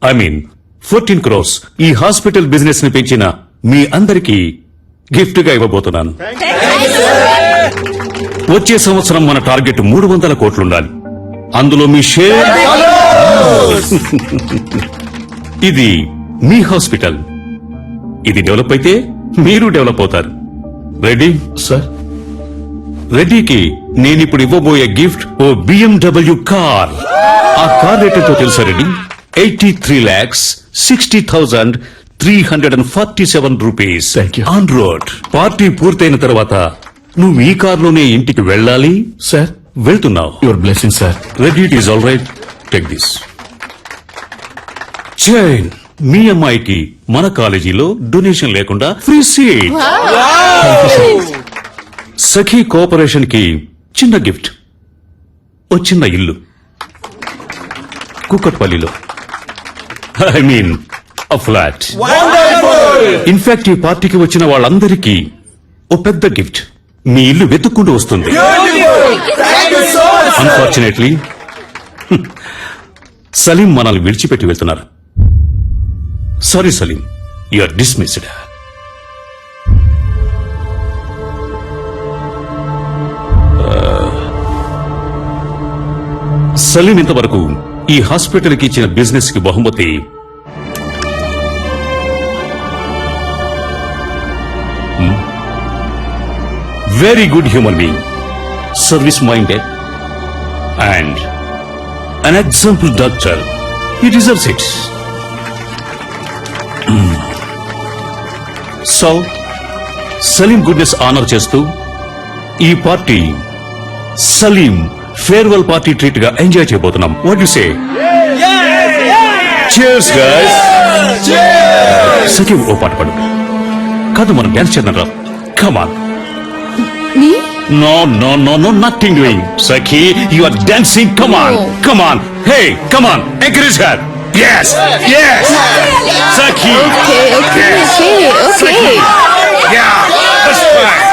ఐ మీన్ 14 crores ఈ హాస్పిటల్ బిజినెస్ ని పెంచిన మీ అందరికీ గిఫ్ట్ గా ఇవ్వబోతున్నాను. వచ్చే సంవత్సరం మన టార్గెట్ 300 కోట్లుండాలి. అందులో మీ షేర్. ఇది మీ హాస్పిటల్, ఇది డెవలప్ అయితే మీరు డెవలప్ అవుతారు. రెడీ సార్, రెడ్డికి నేనిప్పుడు ఇవ్వబోయే గిఫ్ట్ ఓ BMW కార్. ఆ కార్ రేట్ ఎంతో తెలుసా Reddy? 83,60,347 rupees Thank you. On road. Party పూర్తయిన తర్వాత నువ్వు ఈ కార్లోనే ఇంటికి వెళ్ళాలి. సార్, వెళ్తున్నావు. Your blessing sir. Reddy, it is all right, take this chain. మీ అమ్మాయికి మన కాలేజీలో డొనేషన్ లేకుండా ఫ్రీ సీట్. సఖీ కోఆపరేషన్ కి చిన్న గిఫ్ట్, ఓ చిన్న ఇల్లు కుక్కట్పల్లిలో. I mean a flat. In fact ఈ పార్టీకి వచ్చిన వాళ్ళందరికీ ఓ పెద్ద గిఫ్ట్, మీ ఇల్లు వెతుక్కుంటూ వస్తుంది. అన్ఫార్చునేట్లీ సలీం మనల్ని విడిచిపెట్టి వెళ్తున్నారు. Sorry Salim, you are dismissed. Salim ఇంతవరకు ఈ హాస్పిటల్ కి ఇచ్చిన బిజినెస్ కి బహుమతి very good human being, service minded and an example doctor. He deserves it. So Salim goodness honour చేస్తూ ఈ party Salim farewell party treat గా ఎంజాయ్ చేయబోతున్నాం. What you say? cheers guys. Sakhi, ఓ పాట పాడు. కాదు, మనం డాన్స్ చేద్దాం రా. Come on. No, no, no, no, nothing doing. Sakhi, you are dancing. Come on, come on. Hey, come on. Encourage her. Yes, yes. Sakhi. Okay. Sakhi. Yeah, that's fine.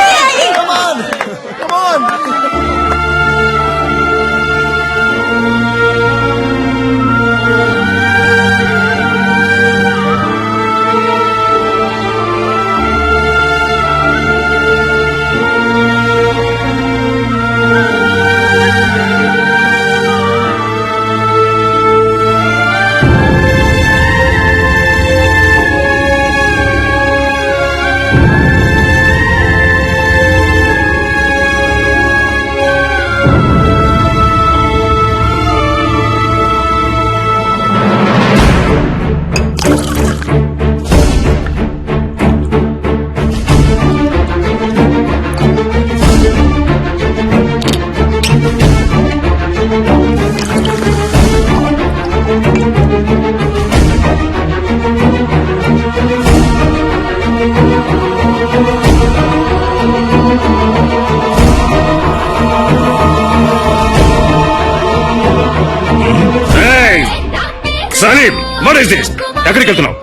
Salim what is this ఎక్కడికి వెళ్తున్నావు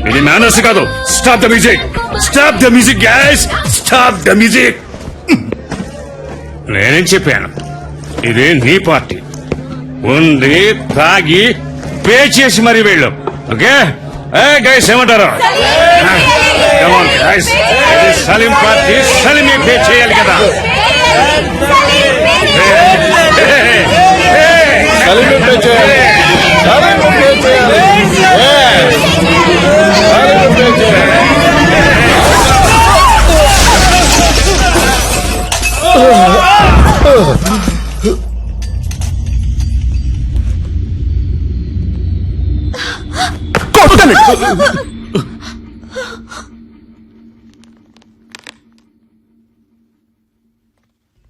ఇది manners కాదు stop the music stop the music guys stop the music నేనేం చెప్పాను ఇది నీ party ఉంది తాగి పే చేసి మరీ వెళ్ళు ఓకే గైస్ ఏమంటారు Come on, guys. ఇది సలీం పార్టీ సలీమే పే చేయాలి కదా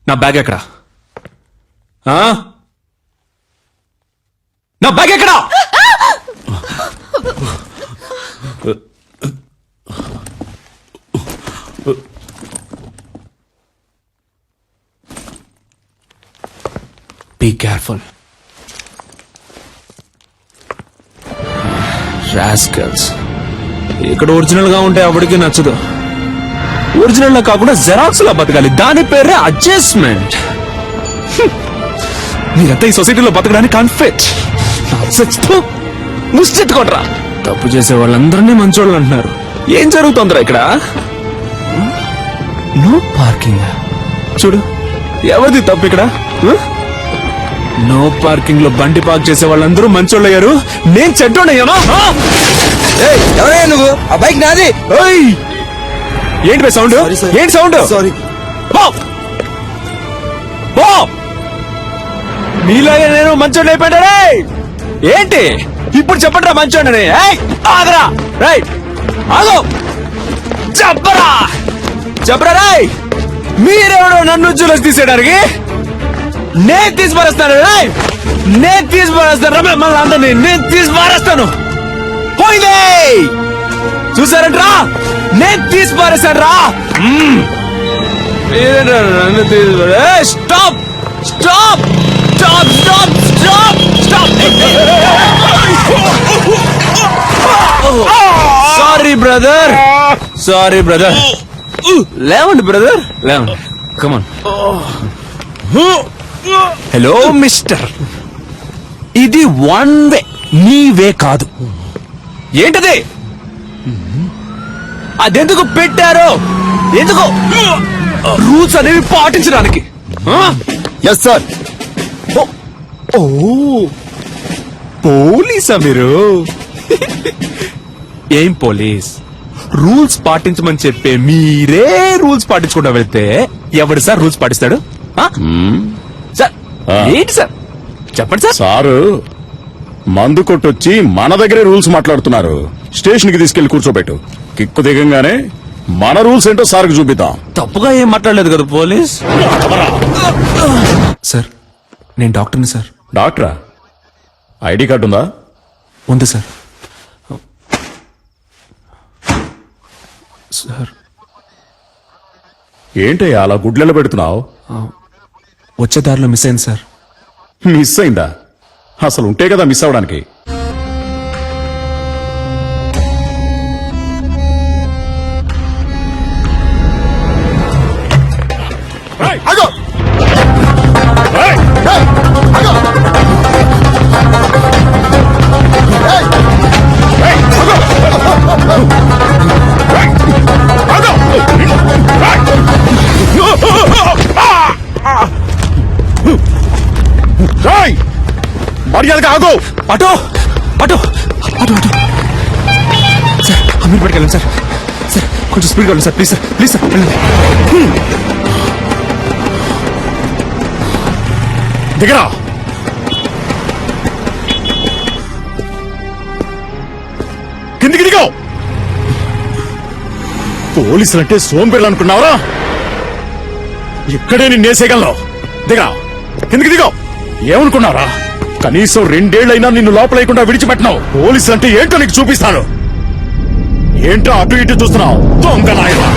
నా బ్యాగ్ ఎక్కడా నా బ్యాగ్ ఎక్కడా బీ కేర్ఫుల్ రాస్కల్స్ ఇక్కడ ఒరిజినల్ గా ఉంటే ఎవరికి నచ్చదు ఒరిజినల్ లా కాకుండా జెరాక్స్ లా బతకాలి దాని పేరే అడ్జస్ట్మెంట్ మీరంతా ఈ సొసైటీలో బతకడానికి అన్ఫిట్ ముష్టెత్తుకోట్రా తప్పు చేసే వాళ్ళందరినీ మంచోళ్ళు అంటున్నారు ఏం జరుగుతుందిరా ఇక్కడ నో పార్కింగ్ చూడు ఎవరిది తప్పు ఇక్కడ నో పార్కింగ్ లో బండి పార్క్ చేసే వాళ్ళందరూ మంచోళ్ళు అయ్యారు నేను చెడ్డోడయ్యానా ఎవరయ్యా నువ్వు ఆ బైక్ నాది ఏంటి బై సౌండ్ ఏంటి సౌండ్ సారీ నీలాగే నేను మంచోడు అయిపోయాడే ఏంటి ఇప్పుడు చెప్పండి మంచోడని ఆగరా రై ఆగో చెప్పరా చెప్పరా రై మీరెవడో నన్ను జూలస్ తీసేయడానికి నేను తీసి పారేస్తాను రై నేను తీసి పారేస్తాను మిమ్మల్ని అందరినీ నేను తీసి పారేస్తాను పోయిందే చూసారంట్రా నేను తీసి పారేశాను రా నన్ను తీసి stop stop stop stop stop stop sorry brother sorry brother లేవండి బ్రదర్ లేవండి కమాన్ హలో మిస్టర్ ఇది వన్ వే నీ వే కాదు ఏంటది అదెందుకు పెట్టారో ఎందుకు రూల్స్ అనేవి పాటించడానికి ఎస్ సార్ ఓ పోలీసా మీరు ఏం పోలీస్ రూల్స్ పాటించమని చెప్పే మీరే రూల్స్ పాటించకుండా వెళ్తే ఎవడు సార్ రూల్స్ పాటిస్తాడు సార్ ఏంటి సార్ చెప్పండి సార్ సారు మందు కొట్టొచ్చి మన దగ్గరే రూల్స్ మాట్లాడుతున్నారు స్టేషన్ కి తీసుకెళ్లి కూర్చోబెట్టు కిక్కు దిగంగానే మన రూల్స్ ఏంటో సార్కి చూపిద్దాం తప్పుగా ఏం మాట్లాడలేదు కదా పోలీస్ సార్ నేను డాక్టర్ని సార్ డాక్టరా ఐడి కార్డు ఉందా ఉంది సార్ సార్ ఏంటయ్యా అలా గుడ్లలో పెడుతున్నావు వచ్చే దారిలో మిస్ అయింది సార్ మిస్ అయిందా అసలు ఉంటే కదా మిస్ అవడానికి మర్యాదగా ఆగో auto auto auto auto sir Ameer పట్టుకెళ్ళండి సార్ సార్ కొంచెం స్పీడ్గా వెళ్ళండి సార్ ప్లీజ్ సార్ వెళ్ళండి దిగరా కిందికి దిగో పోలీసులంటే సోంబేళ్ళు అనుకున్నావరా ఇక్కడే నిన్నేసేయగలను దిగా కిందికి దిగో ఏమనుకున్నారా కనీసం 2 ఏళ్లైనా నిన్ను లోపలేయకుండా విడిచిపెట్టినావు పోలీసులు అంటే ఏంటో నీకు చూపిస్తాను ఏంటో అటు ఇటు చూస్తున్నావు దొంగ నాయనా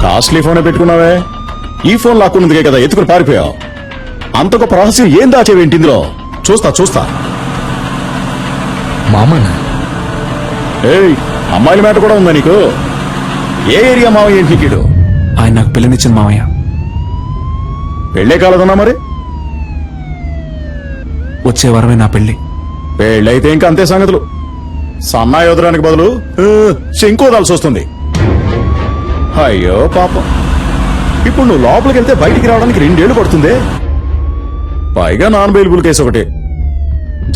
కాస్ట్లీ ఫోన్ పెట్టుకున్నావే ఈ ఫోన్ లాక్కున్నదిగే కదా ఎత్తుకుని పారిపోయావు. అంత గొప్ప రహస్యం ఏం దాచేవేంటి ఇందులో? చూస్తా. మామనా? ఏయ్, అమ్మాయిల మాట కూడా ఉందా నీకు? ఏ ఏరియా మావయ్య ఏంటి నీకు? ఆయన నాకు పిల్లనిచ్చిన మావయ్య. పెళ్ళే కాలేదన్నా మరి? వచ్చే వారమే నా పెళ్లి. పెళ్ళైతే ఇంకా అంతే సంగతులు. సన్నాయి వదలడానికి బదులు శంకు వదాల్సి వస్తుంది. అయ్యో పాపం. ఇప్పుడు నువ్వు లోపలికి వెళ్తే బయటికి రావడానికి 2 ఏళ్లు పడుతుంది. పైగా నాన్ బెయిలబుల్ కేసు ఒకటి.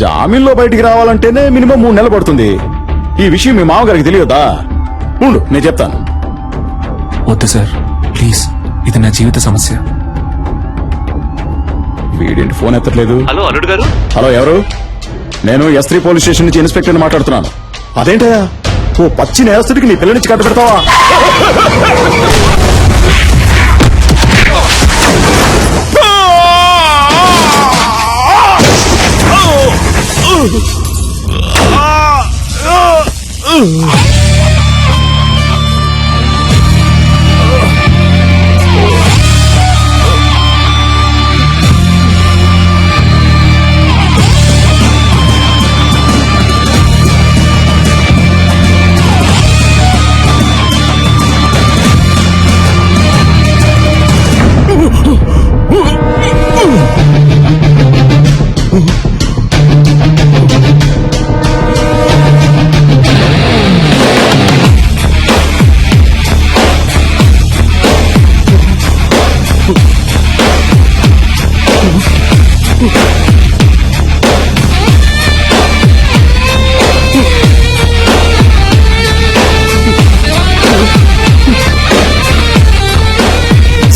జామీన్లో బయటికి రావాలంటేనే మినిమం 3 నెలలు పడుతుంది. ఈ విషయం మీ మామగారికి తెలియదా? ఉండు, నేను చెప్తాను. వద్దు సార్, ప్లీజ్, ఇది నా జీవిత సమస్య. వీడేంటి ఫోన్ ఎత్తట్లేదు? హలో అల్లుడు గారు. హలో, ఎవరు? నేను S3 పోలీస్ స్టేషన్ నుంచి ఇన్స్పెక్టర్ మాట్లాడుతున్నాను. అదేంటయ్యా, ఓ పచ్చి నేరస్తుడికి నీ పిల్లనిచ్చి కట్టబెడతావా?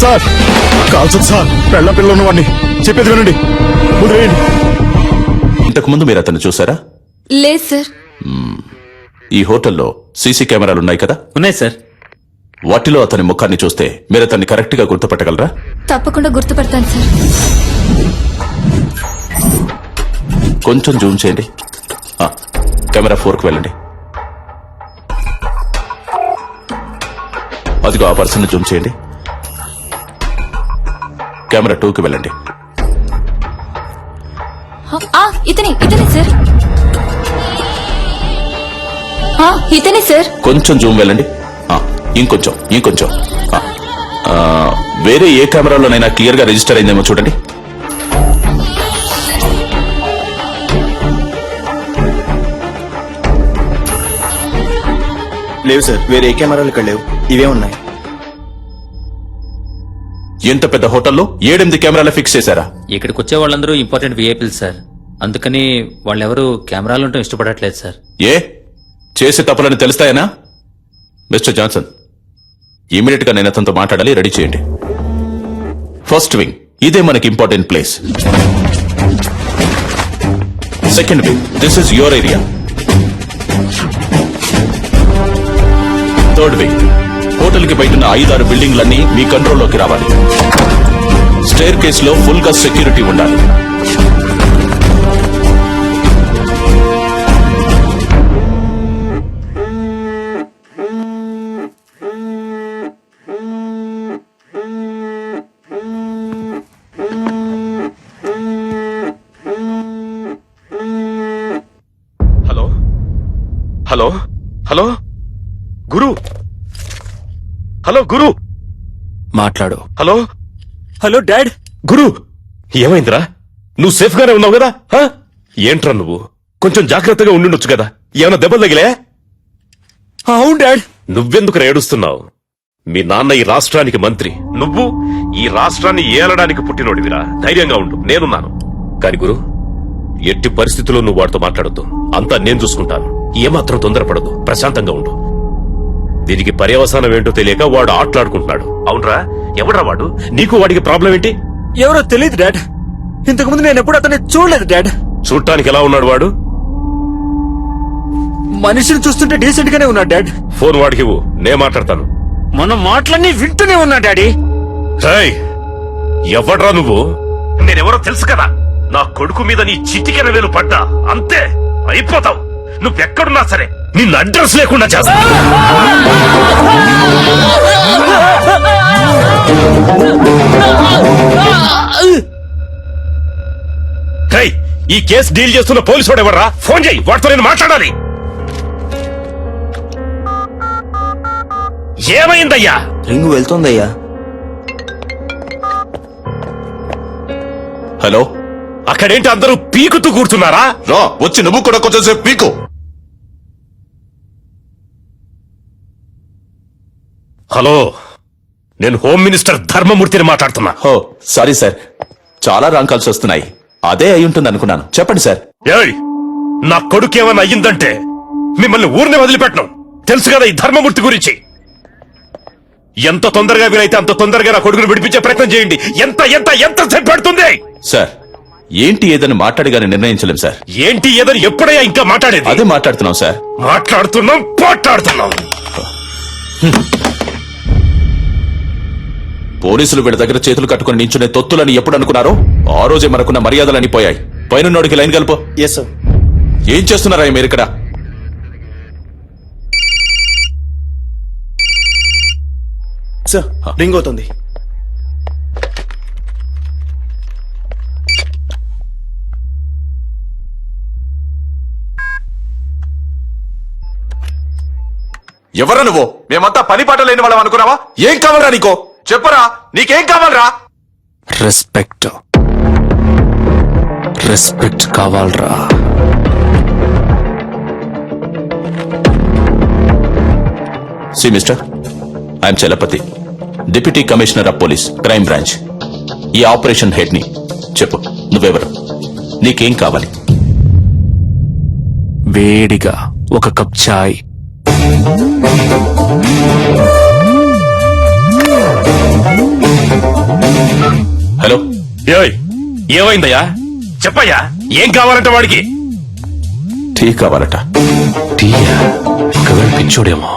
Sir, కాల్చదు sir. పెళ్ళ పిల్ల ఉన్నవాడిని. చెప్పేది వినండి, వదిలేయండి. ఇంతకు ముందు మీరు అతను చూసారా? లేదు సార్. ఈ హోటల్లో సీసీ కెమెరాలు ఉన్నాయి కదా? ఉన్నాయి సార్. వాటిలో అతని ముఖాన్ని చూస్తే మీరు అతన్ని కరెక్ట్ గా గుర్తుపట్టగలరా? తప్పకుండా గుర్తుపడతాను సార్. కొంచెం జూమ్ చేయండి. కెమెరా 4కి వెళ్ళండి. అదిగో ఆ పర్సన్ జూమ్ చేయండి. కెమెరా 2కి వెళ్ళండి. ఇతనే సార్. ఇతనే సార్. కొంచెం జూమ్ వెళ్ళండి. ఇంకొంచెం. వేరే ఏ కెమెరాలోనైనా క్లియర్ గా రిజిస్టర్ అయిందేమో చూడండి. లేవు సార్, వేరే ఏ కెమెరాలు ఇక్కడ లేవు. ఇవే ఉన్నాయి. ఎంత పెద్ద హోటల్లో 7-8 కెమెరాలు ఫిక్స్ చేశారా? ఇక్కడికి వచ్చే వాళ్ళందరూ ఇంపార్టెంట్ విఐపీలు సార్. అందుకని వాళ్ళెవరూ కెమెరాలు ఉండటం ఇష్టపడట్లేదు సార్. ఏ చేసే తప్పులని తెలుస్తాయనా? మిస్టర్ జాన్సన్, ఇమీడియట్ గా నేను అతనితో మాట్లాడాలి. రెడీ చేయండి. ఫస్ట్ వింగ్, ఇదే మనకి important place. Second wing, this is your area. Third wing, hotel కి బయట 5-6 బిల్డింగ్లన్నీ మీ కంట్రోల్లోకి రావాలి. స్టేర్ కేస్ లో ఫుల్ గా సెక్యూరిటీ ఉండాలి. హలో గురు మాట్లాడు. Hello dad. గురు, ఏమైందిరా? నువ్వు సేఫ్ గానే ఉన్నావు కదా? ఏంట్రా నువ్వు? కొంచెం జాగ్రత్తగా ఉండుండొచ్చు కదా. ఏమైనా దెబ్బలు తగిలే? అవును డాడ్. నువ్వెందుకు ఏడుస్తున్నావు? మీ నాన్న ఈ రాష్ట్రానికి మంత్రి, నువ్వు ఈ రాష్ట్రాన్ని ఏలడానికి పుట్టినోడివిరా. ధైర్యంగా ఉండు, నేనున్నాను. కాని గురు, ఎట్టి పరిస్థితుల్లో నువ్వు వాడితో మాట్లాడొద్దు. అంతా నేను చూసుకుంటాను. ఏమాత్రం తొందరపడదు, ప్రశాంతంగా ఉండు. దీనికి పర్యవసానం ఏంటో తెలియక వాడు ఆటలాడుకుంటున్నాడు. అవునరా? ఎవడ్రా వాడు? నీకు వాడికి ప్రాబ్లం ఏంటి? ఎవరో తెలియదు డాడ్. ఇంతకుముందు నేను ఎప్పుడు అతన్ని చూడలేదు డాడ్. చూడటానికి ఎలా ఉన్నాడు వాడు? మనిషిని చూస్తుంటే డీసెంట్ గానే ఉన్నాడు డాడ్. ఫోన్ వాడికి ఇవ్వు, నే మాట్లాడతాను. మన మాటలన్నీ వింటూనే ఉన్నా డాడీ. ఎవడ్రా నువ్వు? నేనెవరో తెలుసు కదా. నా కొడుకు మీద నీ చిటికెన వేలు పడ్డా అంతే, అయిపోతావు. నువ్వెక్కడున్నా సరే నిన్ను అడ్రస్ లేకుండా చేస్తా. ఈ కేసు డీల్ చేస్తున్న పోలీసు వాడు ఎవర్రా? ఫోన్ చేయి, వాడితో నేను మాట్లాడాలి. ఏమైందయ్యా? రింగ్ వెళ్తుందయ్యా. హలో, అక్కడేంటి అందరూ పీకుతూ కూర్చున్నారా? రా, వచ్చి నువ్వు కూడా కొంచెంసేపు పీకు. హలో, నేను హోమ్ మినిస్టర్ ధర్మమూర్తిని మాట్లాడుతున్నా. హో సారీ సార్, చాలా రాంగ్ కాల్స్ వస్తున్నాయి. అదే అయి ఉంటుంది అనుకున్నాను. చెప్పండి సార్. ఏయ్, నా కొడుకు ఏమన్నా అయ్యిందంటే మిమ్మల్ని ఊరిని వదిలిపెట్టను. తెలుసు కదా ఈ ధర్మమూర్తి గురించి. ఎంత తొందరగా వీలైతే అంత తొందరగా నా కొడుకును విడిపించే ప్రయత్నం చేయండి. ఎంత ఎంత ఎంత సేపు పడుతుంది? సార్, ఏంటి ఏదని మాట్లాడిగానే నిర్ణయించలేం సార్. ఏంటి ఏదని ఎప్పుడయ్యా ఇంకా మాట్లాడేది? అదే మాట్లాడుతున్నాం సార్. మాట్లాడుతున్నాం. పోలీసులు వీళ్ళ దగ్గర చేతులు కట్టుకుని నించునే తొత్తులని ఎప్పుడు అనుకున్నారో ఆ రోజే మనకున్న మర్యాదలన్నీ పోయాయి. పైనున్నోడికి లైన్ కలుపు. Yes sir. ఏం చేస్తున్నారా మీరు ఇక్కడ? సార్, రింగ్ అవుతుంది. ఎవరా నువ్వు? మేమంతా పని పాట లేని వాళ్ళం అనుకున్నావా? ఏం కావాలరా నీకో? చెప్పరా, నీకేం కావాలరా? రెస్పెక్ట్ కావాలరా? See mister, I'm Chalapathi, deputy commissioner of police, crime branch. ఈ ఆపరేషన్ హెడ్ ని. చెప్పు, నువ్వెవరు? నీకేం కావాలి? వేడిగా ఒక కప్ చాయ్. హలో, ఏమైందయ్యా? చెప్పయ్యా, ఏం కావాలంటే వాడికి? టీ కావాలట. టీయా? ఒకవేళ పిచ్చోడేమో.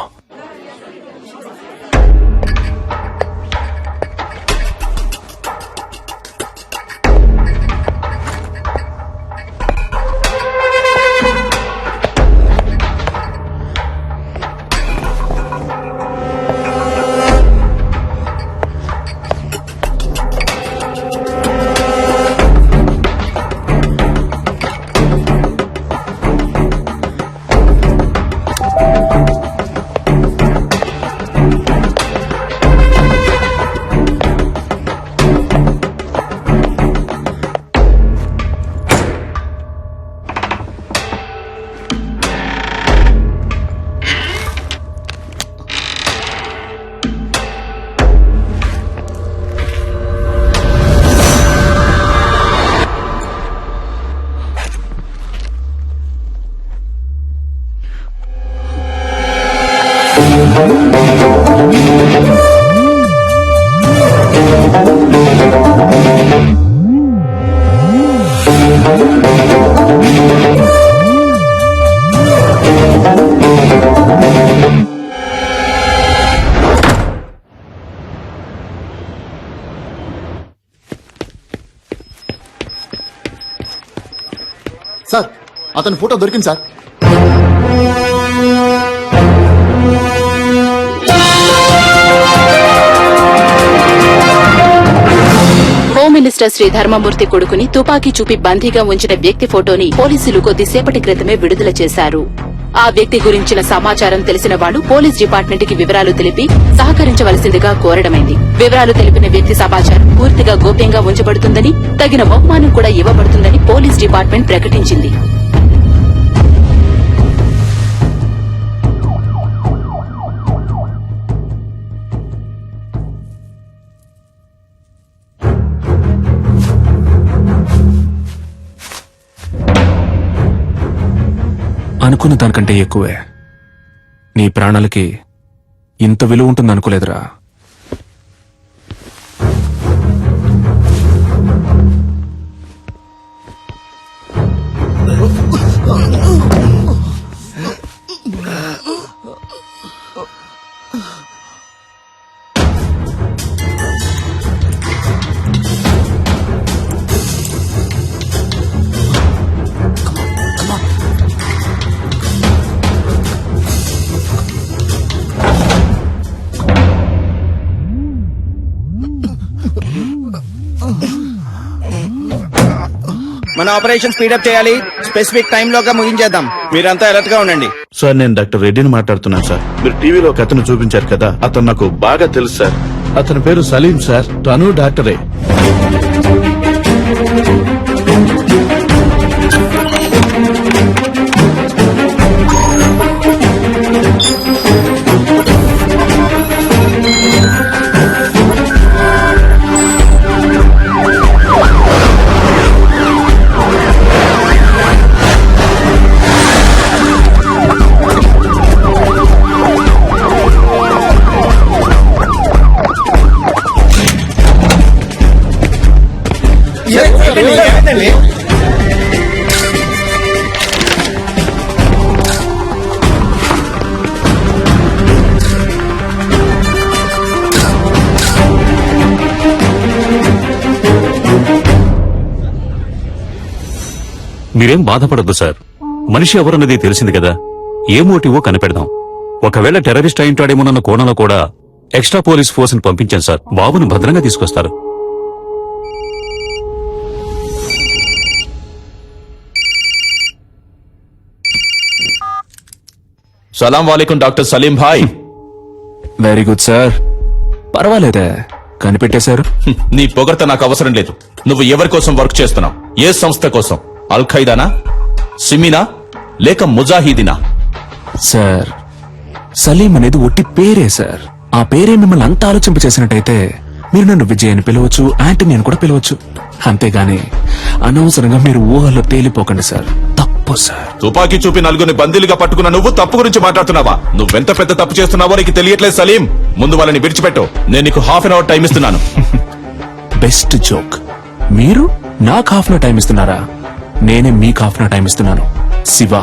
సార్, అతని ఫోటో దొరికింది సార్. హోమ్ మినిస్టర్ శ్రీ ధర్మమూర్తి కొడుకుని తుపాకీ చూపి బందీగా ఉంచిన వ్యక్తి ఫోటోని పోలీసులు కొద్దిసేపటి క్రితమే విడుదల చేశారు. ఆ వ్యక్తి గురించిన సమాచారం తెలిసిన వాళ్లు పోలీస్ డిపార్ట్మెంట్ కి వివరాలు తెలిపి సహకరించవలసిందిగా కోరడమైంది. వివరాలు తెలిపిన వ్యక్తి సమాచారం పూర్తిగా గోప్యంగా ఉంచబడుతుందని, తగిన బహుమానం కూడా ఇవ్వబడుతుందని పోలీస్ డిపార్ట్మెంట్ ప్రకటించింది. అనుకున్న దానికంటే ఎక్కువే. నీ ప్రాణాలకి ఇంత విలువ ఉంటుందనుకోలేదురా. మన ఆపరేషన్ స్పీడప్ చేయాలి. స్పెసిఫిక్ టైం లోగా ముగించేద్దాం. మీరంతా అలర్ట్ గా ఉండండి. సార్ నేను డాక్టర్ రెడ్డిని మాట్లాడుతున్నాను సార్. మీరు టీవీలో ఒక అతను చూపించారు కదా, అతను నాకు బాగా తెలుసు సార్. అతని పేరు సలీం సార్. తను డాక్టరే. మీరేం బాధపడద్దు సార్. మనిషి ఎవరన్నది తెలిసింది కదా. ఏ మోటివో కనిపెడదాం. ఒకవేళ టెర్రరిస్ట్ అయింటాడేమోనన్న కోణంలో కూడా ఎక్స్ట్రా పోలీస్ ఫోర్స్ ని పంపించాను సార్. బాబును భద్రంగా తీసుకొస్తారు. సలాం వాలేకుం డాక్టర్ సలీం భాయ్. Very good sir. పర్వాలేదే, కనిపెట్టేశారు. నీ పొగడ్త నాకు అవసరం లేదు. నువ్వు ఎవరి కోసం వర్క్ చేస్తున్నావు? ఏ సంస్థ కోసం? అల్ ఖైదానా, సిమినా, లేక ముజాహిదీనా? సార్, సలీం అనేది ఒట్టి పేరే సార్. ఆ పేరే మిమ్మల్ని అంత ఆలోచింపచేసినట్టయితే మీరు నన్ను విజయ్ అని పిలవచ్చు, యాంటనీ అని కూడా పిలవచ్చు. అంతేగాని అనవసరంగా మీరు ఊహల్లో తేలిపోకండి సార్. తప్పు సార్. తుపాకీ చూపి నలుగురిని బందీలుగా పట్టుకున్న నువ్వు తప్పు గురించి మాట్లాడుతున్నావా? నువ్వెంత పెద్ద తప్పు చేస్తున్నావో నీకు తెలియట్లేదు సలీం. ముందు వాళ్ళని విడిచిపెట్టు. నేను నీకు హాఫ్ అన్ అవర్ టైం ఇస్తున్నాను. Best joke. మీరు నాకు హాఫ్ అన్ అవర్ టైం ఇస్తున్నారా? నేనే మీకు హాఫ్ అన్ అవర్ టైం ఇస్తున్నాను. శివ,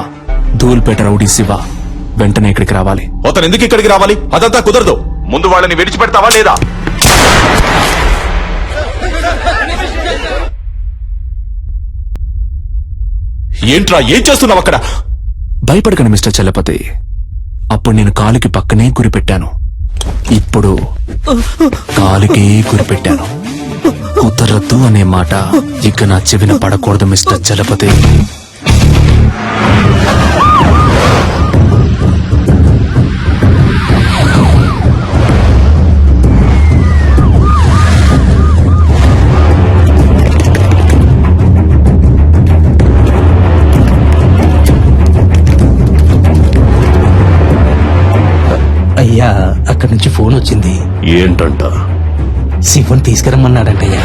ధూల్పేట రౌడీ శివ వెంటనే ఇక్కడికి రావాలి. అతను ఎందుకు ఇక్కడికి రావాలి? అదంతా కుదరదు. ముందు వాళ్ళని విడిచిపెడతావా లేదా? ఏంట్రా, ఏం చేస్తున్నావు అక్కడ? భయపడకండి మిస్టర్ చలపతి. అప్పుడు నేను కాలుకి పక్కనే గురిపెట్టాను. ఇప్పుడు కాలుకి గురిపెట్టాను. కుదరద్దు అనే మాట ఇక నా చెవిన పడకూడదు మిస్టర్ చలపతి. అయ్యా, అక్కడి నుంచి ఫోన్ వచ్చింది. ఏంటంట? శివన్ తీసుకురమ్మన్నాడంటయ్యా.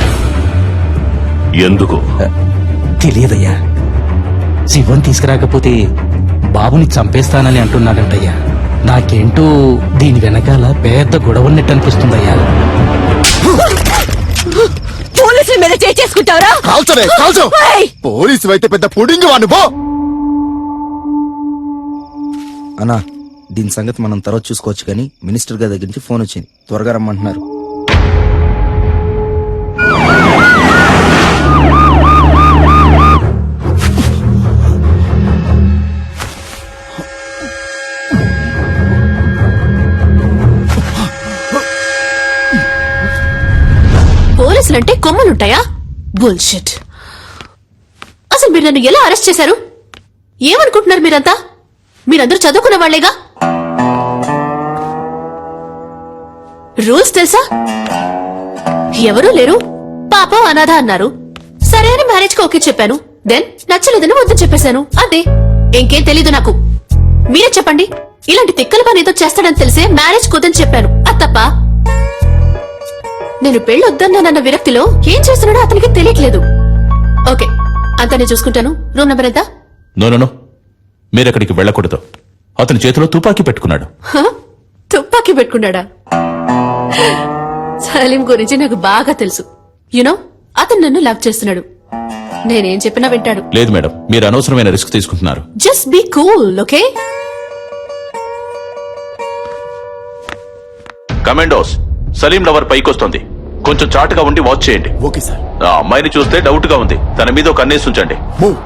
ఎందుకు? తెలియదయ్యా. శివన్ తీసుకురాకపోతే బాబుని చంపేస్తానని అంటున్నాడంటయ్యా. నాకేంటో దీని వెనకాల పెద్ద గొడవ ఉన్నట్టు అనిపిస్తుందయ్యా. పోలీసుల మీద చేసుకుంటావరా? కాల్చరే, కాల్చు. పోలీసు అయితే పెద్ద పుడింగి వాడు పో. అన్నా, దీని సంగతి మనం తర్వాత చూసుకోవచ్చు కానీ మినిస్టర్ గారి దగ్గర నుంచి ఫోన్ వచ్చింది. త్వరగా రమ్మంటున్నారు. పోలీసులంటే కొమ్మలుంటాయా? బుల్షిట్. అసలు మీరు నన్ను ఎలా అరెస్ట్ చేశారు? ఏమనుకుంటున్నారు మీరంతా? మీరందరూ చదువుకున్న వాళ్లేగా. రూల్స్ తెలుసా? ఎవరూ లేరు, పాపం అనాథ అన్నారు. సరే అని మ్యారేజ్ కి ఓకే చెప్పాను. దెన్ నచ్చలేదని వద్దని చెప్పేశాను. అదే, ఇంకేం తెలీదు నాకు. మీరే చెప్పండి. ఇలాంటి తిక్కల పని ఏదో చేస్తాడని తెలిసే మ్యారేజ్ కుదని చెప్పాను. అది తప్ప? నేను పెళ్లి వద్దన్నానన్న విరక్తిలో ఏం చేస్తున్నాడో అతనికి తెలియట్లేదు. ఓకే, అంతా నేను చూసుకుంటాను. రూమ్ నెంబర్ ఎంత? నో, మీరెక్కడికి వెళ్ళకూడదు. అతని చేతిలో తుపాకీ పెట్టుకున్నాడు. తుపాకీ పెట్టుకున్నాడా? సలీం గురించి నాకు బాగా తెలుసు. యునో, అతను నన్ను లవ్ చేస్తున్నాడు. నేనేం చెప్పినా వింటాడు. లేదు మేడం, మీరు అనవసరమైన రిస్క్ తీసుకుంటున్నారు. Just be cool, okay? Commandos, Salim lover పైకొస్తుంది. కొంచెం చాటుగా ఉండి వాచ్ చేయండి. Okay sir. ఆ అమ్మాయిని చూస్తే డౌట్ గా ఉంది. తన మీద ఒక కన్నేసి ఉంచండి. మూవ్.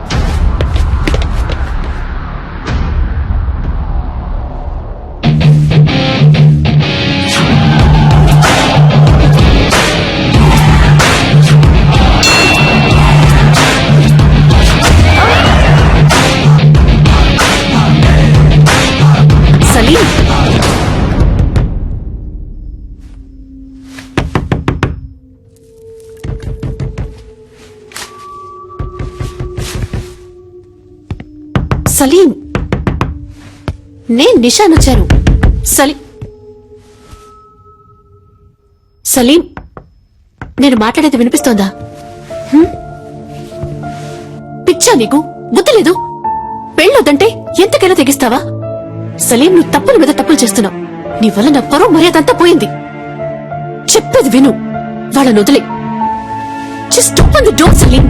సలీం, నేను నిషాన్ వచ్చాను. సలీం, నేను మాట్లాడేది వినిపిస్తోందా? పిచ్చా నీకు? బుద్ధి లేదు? పెళ్ళొద్దంటే ఎంతకైనా తెగిస్తావా? సలీం, నువ్వు తప్పుల మీద తప్పులు చేస్తున్నావు. నీ వల్ల నా పరువు మర్యాదంతా పోయింది. చెప్పేది విను, వాళ్ళని వదిలే. Just open the door Salim.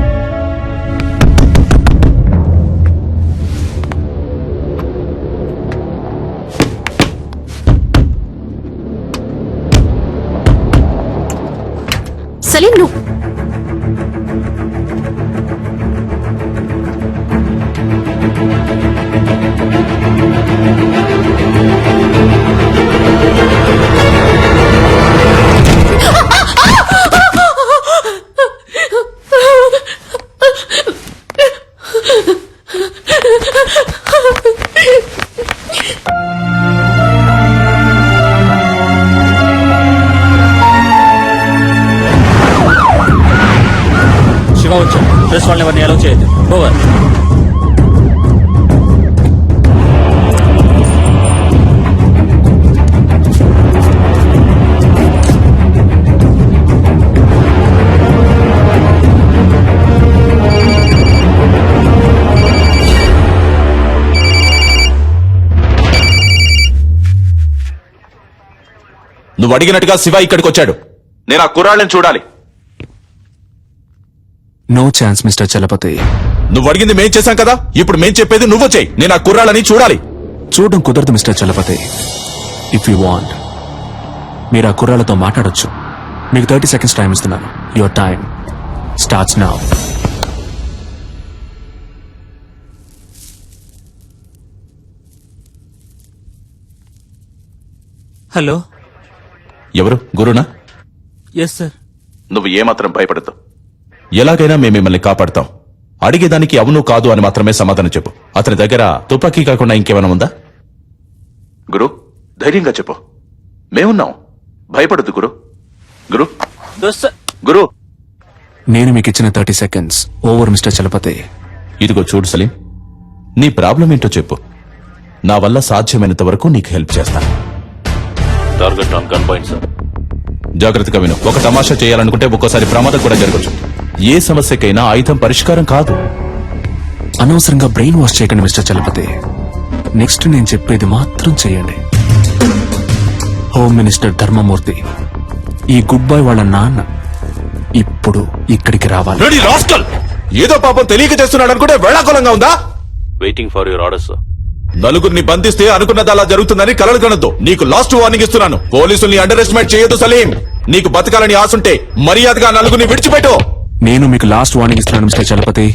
Salim, నువ్వు శివ వచ్చాం. ప్రెస్ వాళ్ళని ఎవరిని అలౌ చేయొద్దు. ఓవర్. నువ్వు అడిగినట్టుగా శివ ఇక్కడికి వచ్చాడు. నేను ఆ కుర్రాళ్ళని చూడాలి. No chance mister Chalapathi. నువ్వు అడిగింది మేం చేశాం కదా, ఇప్పుడు మేం చెప్పేది నువ్వు చెయ్యి. నేను ఆ కుర్రాళ్ళని చూడాలి. చూడడం కుదరదు mister Chalapathi. If you want, మీరు ఆ కుర్రాళ్ళతో మాట్లాడొచ్చు. మీకు 30 seconds టైం ఇస్తున్నాను. Your time starts now. Hello. ఎవరు? గురునా? Yes sir. నువ్వు ఏమాత్రం భయపడద్దు. ఎలాగైనా మేము మిమ్మల్ని కాపాడతాం. అడిగేదానికి అవును కాదు అని మాత్రమే సమాధానం చెప్పు. అతని దగ్గర తుపాకీ కాకుండా ఇంకేమైనా ఉందా? గురు, ధైర్యంగా చెప్పు. మేమున్నాం. భయపడద్దు గురు. గురు గురు నేను మీకు ఇచ్చిన 30 seconds ఓవర్ మిస్టర్ చలపతి. ఇదిగో చూడు సలీం, నీ ప్రాబ్లం ఏంటో చెప్పు. నా వల్ల సాధ్యమైనంత వరకు నీకు హెల్ప్ చేస్తాను. Target on gun point sir. జాగ్రత్తగా విను. ఒక తమాషా చేయాలనుకుంటే ఒక్కోసారి ప్రమాదం కూడా జరగచ్చు. ఏ సమస్యకైనా ఆయుధం పరిష్కారం కాదు. అనవసరంగా బ్రెయిన్ వాష్ చేయకండి మిస్టర్ చలపతి. నెక్స్ట్ నేను చెప్పేది మాత్రం చేయండి. హోమ్ మినిస్టర్ ధర్మమూర్తి, ఈ గుడ్ బాయ్ వాళ్ళ నాన్న ఇప్పుడు ఇక్కడికి రావాలి. Ready rascal! ఏదో పాపం తెలియక చేస్తున్నాడు అనుకుంటే వేళాకులంగా ఉందా? Waiting for your orders. నలుగురిని బంధిస్తే అనుకున్నది అలా జరుగుతుందని కలలు కనొద్దు. నీకు లాస్ట్ వార్నింగ్ ఇస్తున్నాను. పోలీసుల్ని అండర్ ఎస్టిమేట్ చేయొద్దు సలీం. నీకు బతకాలని ఆశుంటే మర్యాదగా నలుగురిని విడిచిపెట్టు. నేను మీకు లాస్ట్ వార్నింగ్ ఇస్తున్నాను మిస్టర్ చలపతి.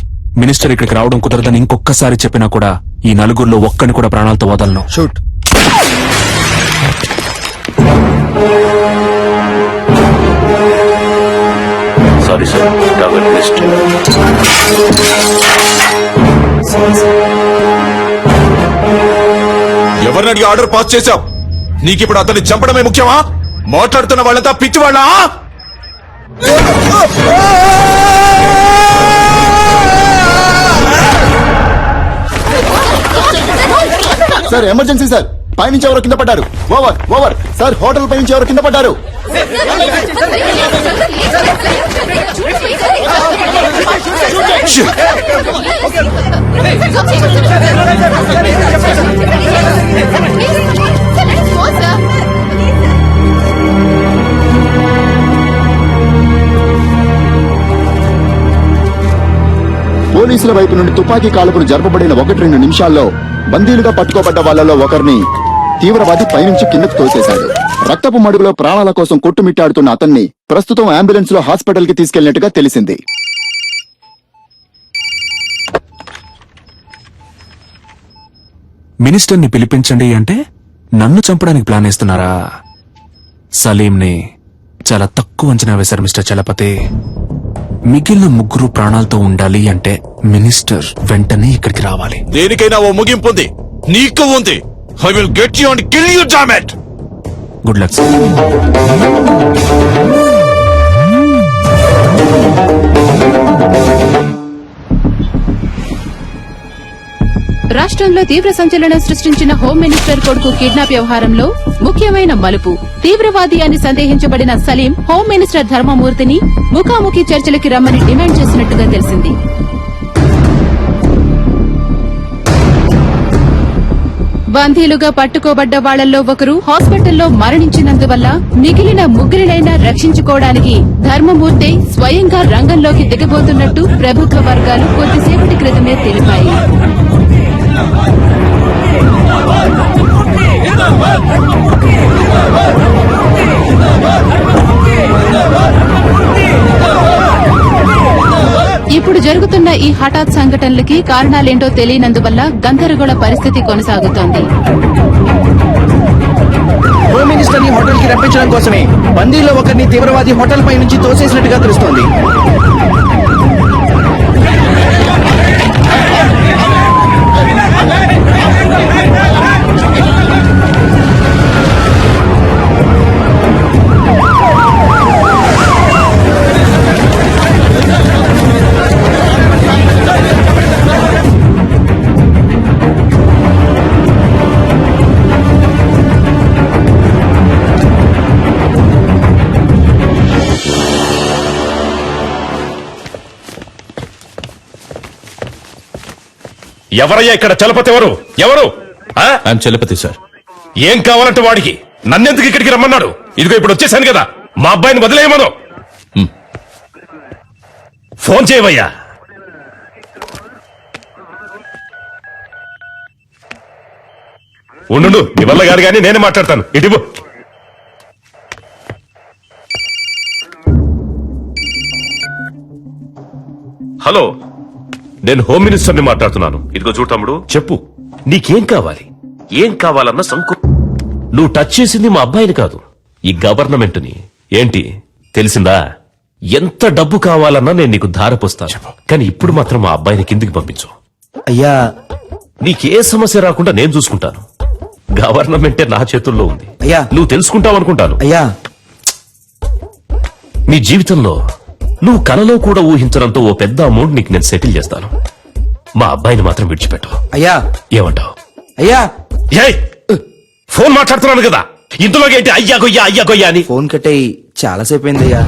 మినిస్టర్ ఇక్కడికి రావడం కుదరదని ఇంకొకసారి చెప్పినా కూడా ఈ నలుగురిలో ఒక్కని కూడా ప్రాణాలతో వదలను. Shoot. Sorry sir, target missed. ఎవరిని అడిగి ఆర్డర్ పాస్ చేశావు? నీకిప్పుడు అతన్ని చంపడమే ముఖ్యమా? మాట్లాడుతున్న వాళ్ళంతా పిచ్చివాళ్ళా? Sir emergency sir. పైనుంచి ఎవరో కింద పడ్డారు. Over over sir. హోటల్ పైనుంచి ఎవరో కింద పడ్డారు. పోలీసుల వైపు నుండి తుపాకీ కాల్పులు జరపబడిన 1-2 నిమిషాల్లో బందీలుగా పట్టుకోబడ్డ వాళ్లలో ఒకరిని తీవ్రవాది పైనుంచి కిందకు తోసేశాడు. రక్తపు మడుగులో ప్రాణాల కోసం కొట్టుమిట్టాడుతున్న అతన్ని ప్రస్తుతం అంబులెన్స్ లో హాస్పిటల్ కి తీసుకెళ్లినట్టుగా తెలిసింది. మినిస్టర్ని పిలిపించండి అంటే నన్ను చంపడానికి ప్లాన్ వేస్తున్నారా? సలీంని చాలా తక్కువ అంచనా వేశారు మిస్టర్ చలపతి. మిగిలిన ముగ్గురు ప్రాణాలతో ఉండాలి అంటే మినిస్టర్ వెంటనే ఇక్కడికి రావాలి. దేనికైనా ఓ ముగింపు ఉంది. నీకు ఉంది. I will get you and kill you, damn it. Good luck sir. రాష్ట్రంలో తీవ్ర సంచలనం సృష్టించిన హోం మినిస్టర్ కొడుకు కిడ్నాప్ వ్యవహారంలో ముఖ్యమైన మలుపు. తీవ్రవాది అని సందేహించబడిన సలీం హోం మినిస్టర్ ధర్మమూర్తిని ముఖాముఖి చర్చలకి రమ్మని డిమాండ్ చేసినట్టుగా తెలిసింది. బందీలుగా పట్టుకోబడ్డ వాళ్లలో ఒకరు హాస్పిటల్లో మరణించినందువల్ల మిగిలిన ముగ్గురినైనా రక్షించుకోవడానికి ధర్మమూర్తి స్వయంగా రంగంలోకి దిగబోతున్నట్టు ప్రభుత్వ వర్గాలు కొద్దిసేపటి క్రితమే తెలిపాయి. ఇప్పుడు జరుగుతున్న ఈ హఠాత్ సంఘటనలకి కారణాలేంటో తెలియనందువల్ల గందరగోళ పరిస్థితి కొనసాగుతోంది. హోమ్ మినిస్టర్ ని హోటల్ కి రప్పించడం కోసమే బందీలో ఒకరిని తీవ్రవాది హోటల్ పై నుంచి తోసేసినట్టుగా తెలుస్తోంది. ఎవరయ్యా ఇక్కడ చలపతి? ఎవరు ఎవరు? I'm Chalapathi sir. ఏం కావాలంటే వాడికి? నన్నెందుకు ఇక్కడికి రమ్మన్నాడు? ఇదిగో ఇప్పుడు వచ్చేసాను కదా, మా అబ్బాయిని వదిలేయమను. ఫోన్ చేయవయ్యా. ఉండు, నీ వల్ల గారు కానీ నేనే మాట్లాడతాను. ఇటు హలో, నేను హోమ్ మినిస్టర్ ని మాట్లాడుతున్నాను. ఇదిగో చూడు తమ్ముడు, చెప్పు నీకేం కావాలి? ఏం కావాలన్న సంకు నువ్వు టచ్ చేసింది మా అబ్బాయిని కాదు, ఈ గవర్నమెంట్ ని. ఏంటి తెలిసిందా? ఎంత డబ్బు కావాలన్నా నేను నీకు ధారపోస్తాను, కానీ ఇప్పుడు మాత్రం మా అబ్బాయిని కిందికి పంపించు. అయ్యా, నీకే సమస్య రాకుండా నేను చూసుకుంటాను. గవర్నమెంటే నా చేతుల్లో ఉంది. అయ్యా, నువ్వు తెలుసుకుంటావు అనుకుంటాను. అయ్యా, నీ జీవితంలో నువ్వు కలలో కూడా ఊహించడంతో ఓ పెద్ద అమౌంట్ నీకు నేను సెటిల్ చేస్తాను. మా అబ్బాయిని మాత్రం విడిచిపెట్టు. అయ్యా, ఏమంటావు? అయ్యా, ఏయ్, ఫోన్ మాట్లాడుతున్నాను కదా, ఇంతలోకి ఏంటి అయ్యా గొయ్యా అయ్యా గొయ్యా అని? ఫోన్ కట్టేయి, చాలాసేపు అయిందయ్యా.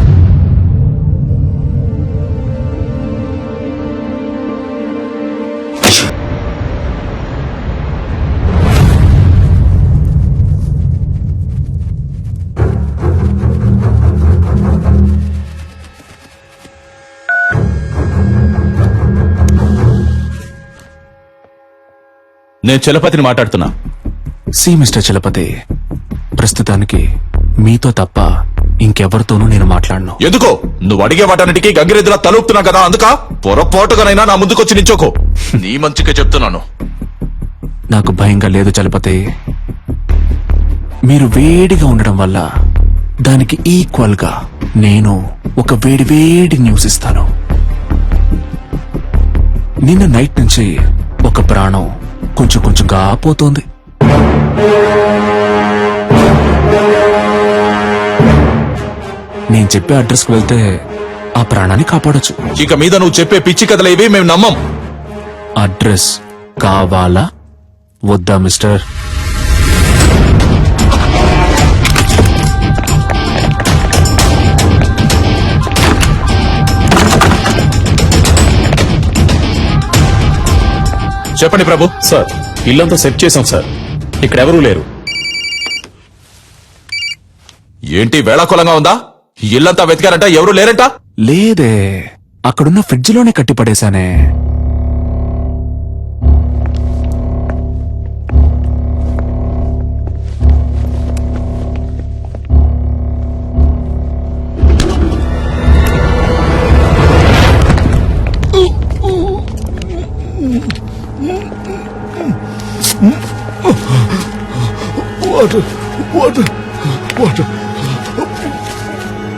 నేను చలపతిని మాట్లాడుతున్నా. సి మిస్టర్ చలపతి, ప్రస్తుతానికి మీతో తప్ప ఇంకెవరితోనూ నేను మాట్లాడను. ఎందుకో? నువ్వు అడిగే వాటన్నిటికీ గంగిరెద్దులా తలుపుతున్నా కదా, అందుక పొరపాటుగానైనా నా ముందుకొచ్చి నించోకో. నీ మంచిగా చెప్తున్నాను. నాకు భయంగా లేదు చలపతి. మీరు వేడిగా ఉండడం వల్ల దానికి ఈక్వల్ గా నేను ఒక వేడి వేడి న్యూస్ ఇస్తాను. నిన్న నైట్ నుంచి ఒక ప్రాణం కొంచెం కొంచెంగా పోతోంది. నేను చెప్పే అడ్రస్కి వెళ్తే ఆ ప్రాణాన్ని కాపాడొచ్చు. ఇక మీద నువ్వు చెప్పే పిచ్చి కథలు ఇవి మేము నమ్మం. అడ్రస్ కావాలా వద్దా మిస్టర్? చెప్పండి ప్రభు. సార్, ఇల్లంతా సెట్ చేశాం సార్. ఇక్కడెవరూ లేరు. ఏంటి వేళాకులంగా ఉందా? ఇల్లంతా వెతికారంట, ఎవరు లేరంట? లేదే, అక్కడున్న ఫ్రిడ్జ్ లోనే కట్టిపడేశానే.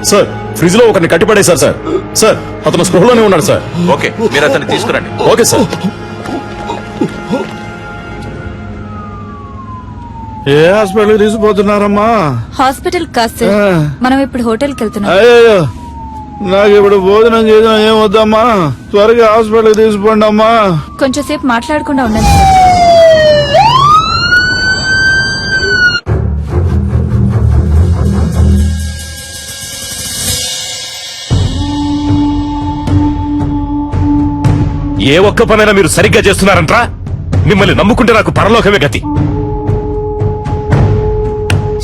సార్, ఫ్రిడ్జ్ లో ఒకరిని కట్టిపడేశారు సార్. సార్, అతను స్పృహలోనే ఉన్నాడు సార్. ఓకే, మీరు అతన్ని తీసుకురండి. Okay sir. ఏ హాస్పిటల్ తీసుకుపోతున్నారమ్మా? హాస్పిటల్ కాదు సార్, మనం ఇప్పుడు హోటల్కి వెళ్తున్నాం. అయ్యో, నాకు ఇప్పుడు భోజనం చేయడం ఏం వద్దమ్మా, త్వరగా హాస్పిటల్ తీసుకోండి అమ్మా. కొంచెం సేపు మాట్లాడకుండా ఉండండి సార్. ఏ ఒక్క పనైనా మీరు సరిగ్గా చేస్తున్నారంట్రా? మిమ్మల్ని నమ్ముకుంటే నాకు పరలోకమే గతి.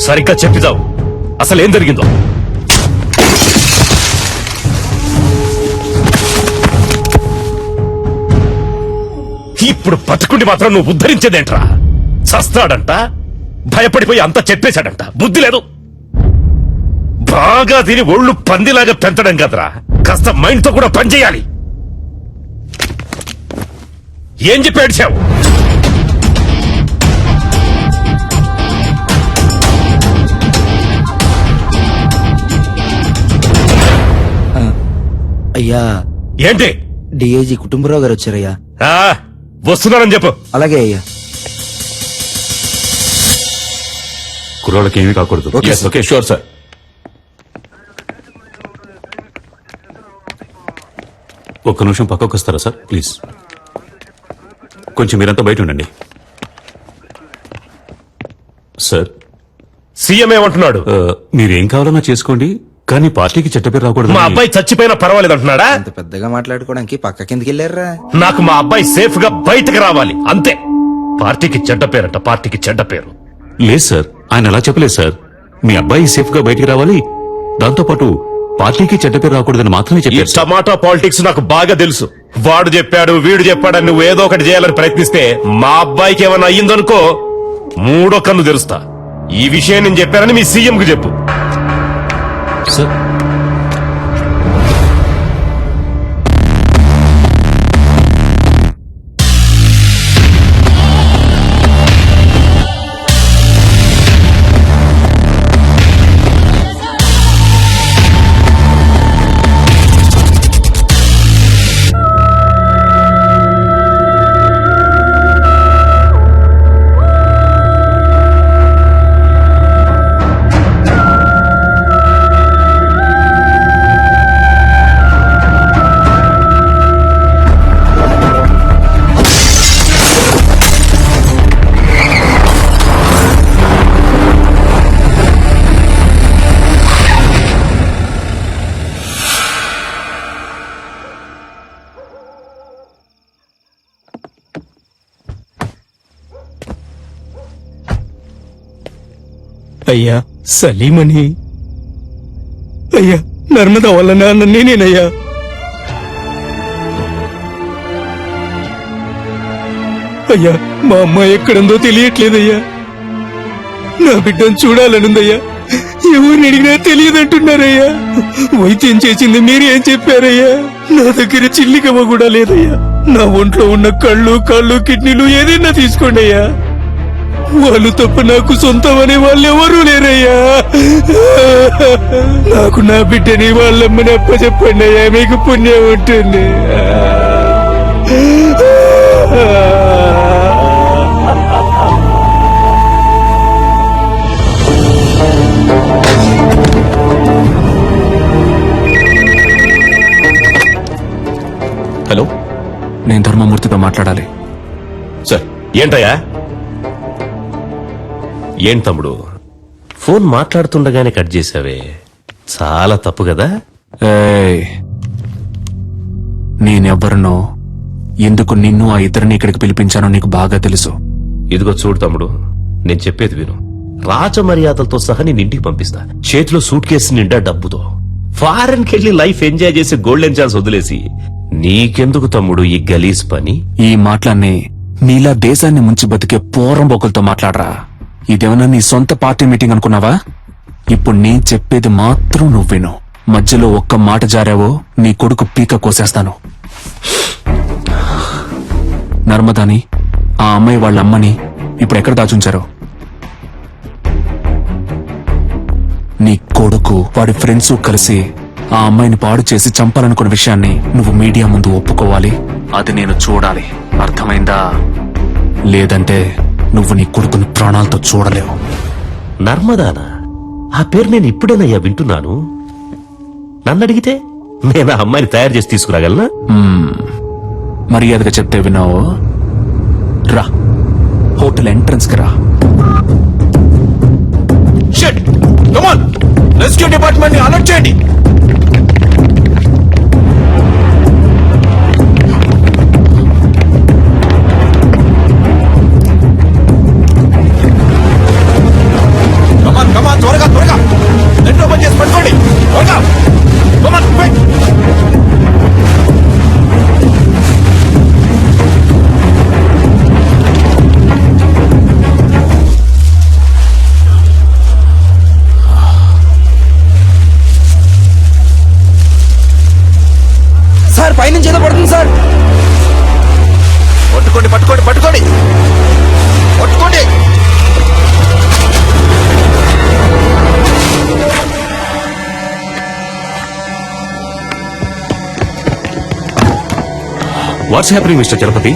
సరిగ్గా చెప్పిదావు, అసలేం జరిగిందో. ఇప్పుడు పట్టుకుండి మాత్రం నువ్వు ఉద్ధరించేదేంట్రా? చస్తాడంట, భయపడిపోయి అంతా చెప్పేశాడంట. బుద్ధి లేదు. బాగా తిని ఒళ్ళు పందిలాగా పెంచడం కదరా, కాస్త మైండ్ తో కూడా పనిచేయాలి. ఏం చెప్పి ఏడ్చావు? అయ్యా, ఏంటి? డిఐజీ కుటుంబరావు గారు వచ్చారయ్యా. ఆ, వస్తున్నానని చెప్పు. అలాగే అయ్యా. కుర్రాళ్ళకి ఏమీ కాకూడదు. Okay sure sir. ఒక్క నిమిషం పక్కకు వస్తారా సార్, ప్లీజ్? కొంచెం మీరంతా బయట ఉండండి. సార్, సీఎం ఏమంటున్నాడు? మీరేం కావాలన్నా చేసుకోండి, కానీ పార్టీకి చెడ్డ పేరు రాకూడదు. మా అబ్బాయి చచ్చిపోయినా పర్వాలేదు అంటున్నాడా? అంత పెద్దగా మాట్లాడుకోవడానికి పక్క కిందకి వెళ్ళారా? నాకు మా అబ్బాయి సేఫ్ గా బయటకు రావాలి అంతే. పార్టీకి చెడ్డ పేరంట, పార్టీకి చెడ్డ పేరు. లేదు సార్, ఆయన అలా చెప్పలేదు సార్. మీ అబ్బాయి సేఫ్ గా బయటికి రావాలి, దాంతో పాటు పార్టీకి చెడ్డ పేరు రాకూడదని మాత్రమే చెప్పారు. టమాటా పాలిటిక్స్ నాకు బాగా తెలుసు. వాడు చెప్పాడు, వీడు చెప్పాడని నువ్వు ఏదో ఒకటి చేయాలని ప్రయత్నిస్తే మా అబ్బాయికి ఏమైనా అయ్యిందనుకో, మూడో కన్ను తెరుస్తా. ఈ విషయం నేను చెప్పానని మీ సీఎం కు చెప్పు. సార్, అయ్యా, సలీమని అయ్యా, నర్మదా వల్ల నాన్న నేనేనయ్యా. అయ్యా, మా అమ్మాయి ఎక్కడుందో తెలియట్లేదయ్యా. నా బిడ్డను చూడాలనుందయ్యా. ఎవరిని అడిగినా తెలియదంటున్నారయ్యా. వైద్యం చేసింది మీరేం చెప్పారయ్యా? నా దగ్గర చిల్లికవ్వ కూడా లేదయ్యా. నా ఒంట్లో ఉన్న కళ్ళు, కాళ్ళు, కిడ్నీలు ఏదైనా తీసుకోండి అయ్యా. వాళ్ళు తప్ప నాకు సొంతం అనే వాళ్ళు ఎవరూ లేరయ్యా. నాకు నా బిడ్డని వాళ్ళమ్మని అప్పచెప్పండి అయ్యా, మీకు పుణ్యం ఉంటుంది. హలో, నేను ధర్మమూర్తితో మాట్లాడాలి. సార్. ఏంటయ్యా? ఏం తమ్ముడు, ఫోన్ మాట్లాడుతుండగానే కట్ చేసావే, చాలా తప్పు కదా? ఏయ్, నేనెవ్వరినో, ఎందుకు నిన్ను ఆ ఇద్దరిని ఇక్కడికి పిలిపించానో నీకు బాగా తెలుసు. ఇదిగో చూడు తమ్ముడు, నేను చెప్పేది విను. రాజమర్యాదలతో సహా నేను ఇంటికి పంపిస్తా, చేతిలో సూట్ కేసు నిండా డబ్బుతో. ఫారెన్ కెళ్లి లైఫ్ ఎంజాయ్ చేసి గోల్డెన్ ఛాన్స్ వదిలేసి నీకెందుకు తమ్ముడు ఈ గలీజ్ పని? ఈ మాటలన్నీ నీలా దేశాన్ని ముంచి బతికే పోరంబోకులతో మాట్లాడరా. ఇదేమన్నా నీ సొంత పార్టీ మీటింగ్ అనుకున్నావా? ఇప్పుడు నేను చెప్పేది మాత్రం నువ్వు విను. మధ్యలో ఒక్క మాట జారావో నీ కొడుకు పీక కోసేస్తాను. నర్మదాని, ఆ అమ్మాయి వాళ్ళ అమ్మని ఇప్పుడు ఎక్కడ దాచుంచారో? నీ కొడుకు వాడి ఫ్రెండ్స్ కలిసి ఆ అమ్మాయిని పాడు చేసి చంపాలనుకున్న విషయాన్ని నువ్వు మీడియా ముందు ఒప్పుకోవాలి. అది నేను చూడాలి, అర్థమైందా? లేదంటే నువ్వు నీ కొడుకుని ప్రాణాలతో చూడలేవు. నర్మదానా? ఆ పేరు నేను ఇప్పుడేనయ్యా వింటున్నాను. నన్ను అడిగితే నేను ఆ అమ్మాయిని తయారు చేసి తీసుకురాగలనా? మర్యాదగా చెప్తే విన్నావు. రా, హోటల్ ఎంట్రన్స్ కి రా. రెస్క్యూ డిపార్ట్మెంట్ ని అలర్ట్ చేయండి. నుంచి ఏదో పడుతుంది సార్. పట్టుకోండి పట్టుకోండి పట్టుకోండి పట్టుకోండి. What's happening mister Chalapathi?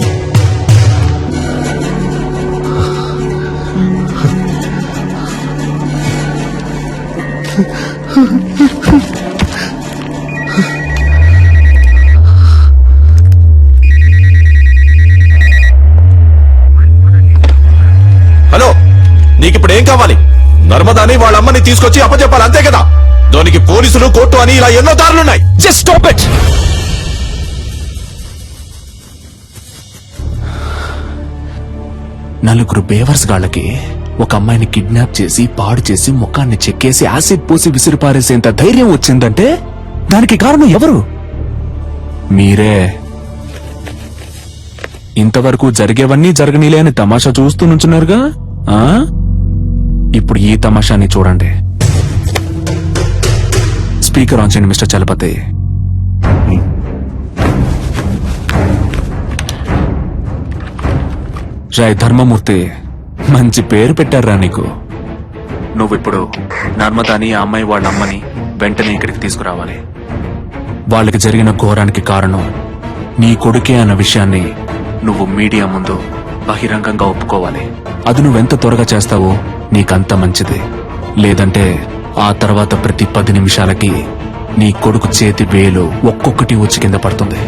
Hello, నీకిప్పుడు ఏం కావాలి? నర్మదాని వాళ్ళ అమ్మని తీసుకొచ్చి అప్పచెప్పాలి, అంతే కదా? దానికి పోలీసులు, కోర్టు అని ఇలా ఎన్నో దారులున్నాయి. Just stop it. నలుగురు బేవర్స్ గాళ్ళకి ఒక అమ్మాయిని కిడ్నాప్ చేసి పాడు చేసి ముఖాన్ని చెక్కేసి యాసిడ్ పోసి విసిరిపారేసేంత ధైర్యం వచ్చిందంటే దానికి కారణం ఎవరు? మీరే. ఇంతవరకు జరిగేవన్నీ జరగనీలే అని తమాషా చూస్తూ నుంచున్నారుగా. ఆ? ఇప్పుడు ఈ తమాషాని చూడండి. స్పీకర్ ఆన్ చేయండి మిస్టర్ చలపతి. జై ధర్మమూర్తి, మంచి పేరు పెట్టారా నీకు. నువ్విప్పుడు నర్మదాని ఆ అమ్మాయి వాళ్ళ అమ్మని వెంటనే ఇక్కడికి తీసుకురావాలి. వాళ్ళకి జరిగిన ఘోరానికి కారణం నీ కొడుకే అన్న విషయాన్ని నువ్వు మీడియా ముందు బహిరంగంగా ఒప్పుకోవాలి. అది నువ్వెంత త్వరగా చేస్తావో నీకంత మంచిది. లేదంటే ఆ తర్వాత ప్రతి 10 నిమిషాలకి నీ కొడుకు చేతి వేలు ఒక్కొక్కటి వచ్చి కింద పడుతుంది.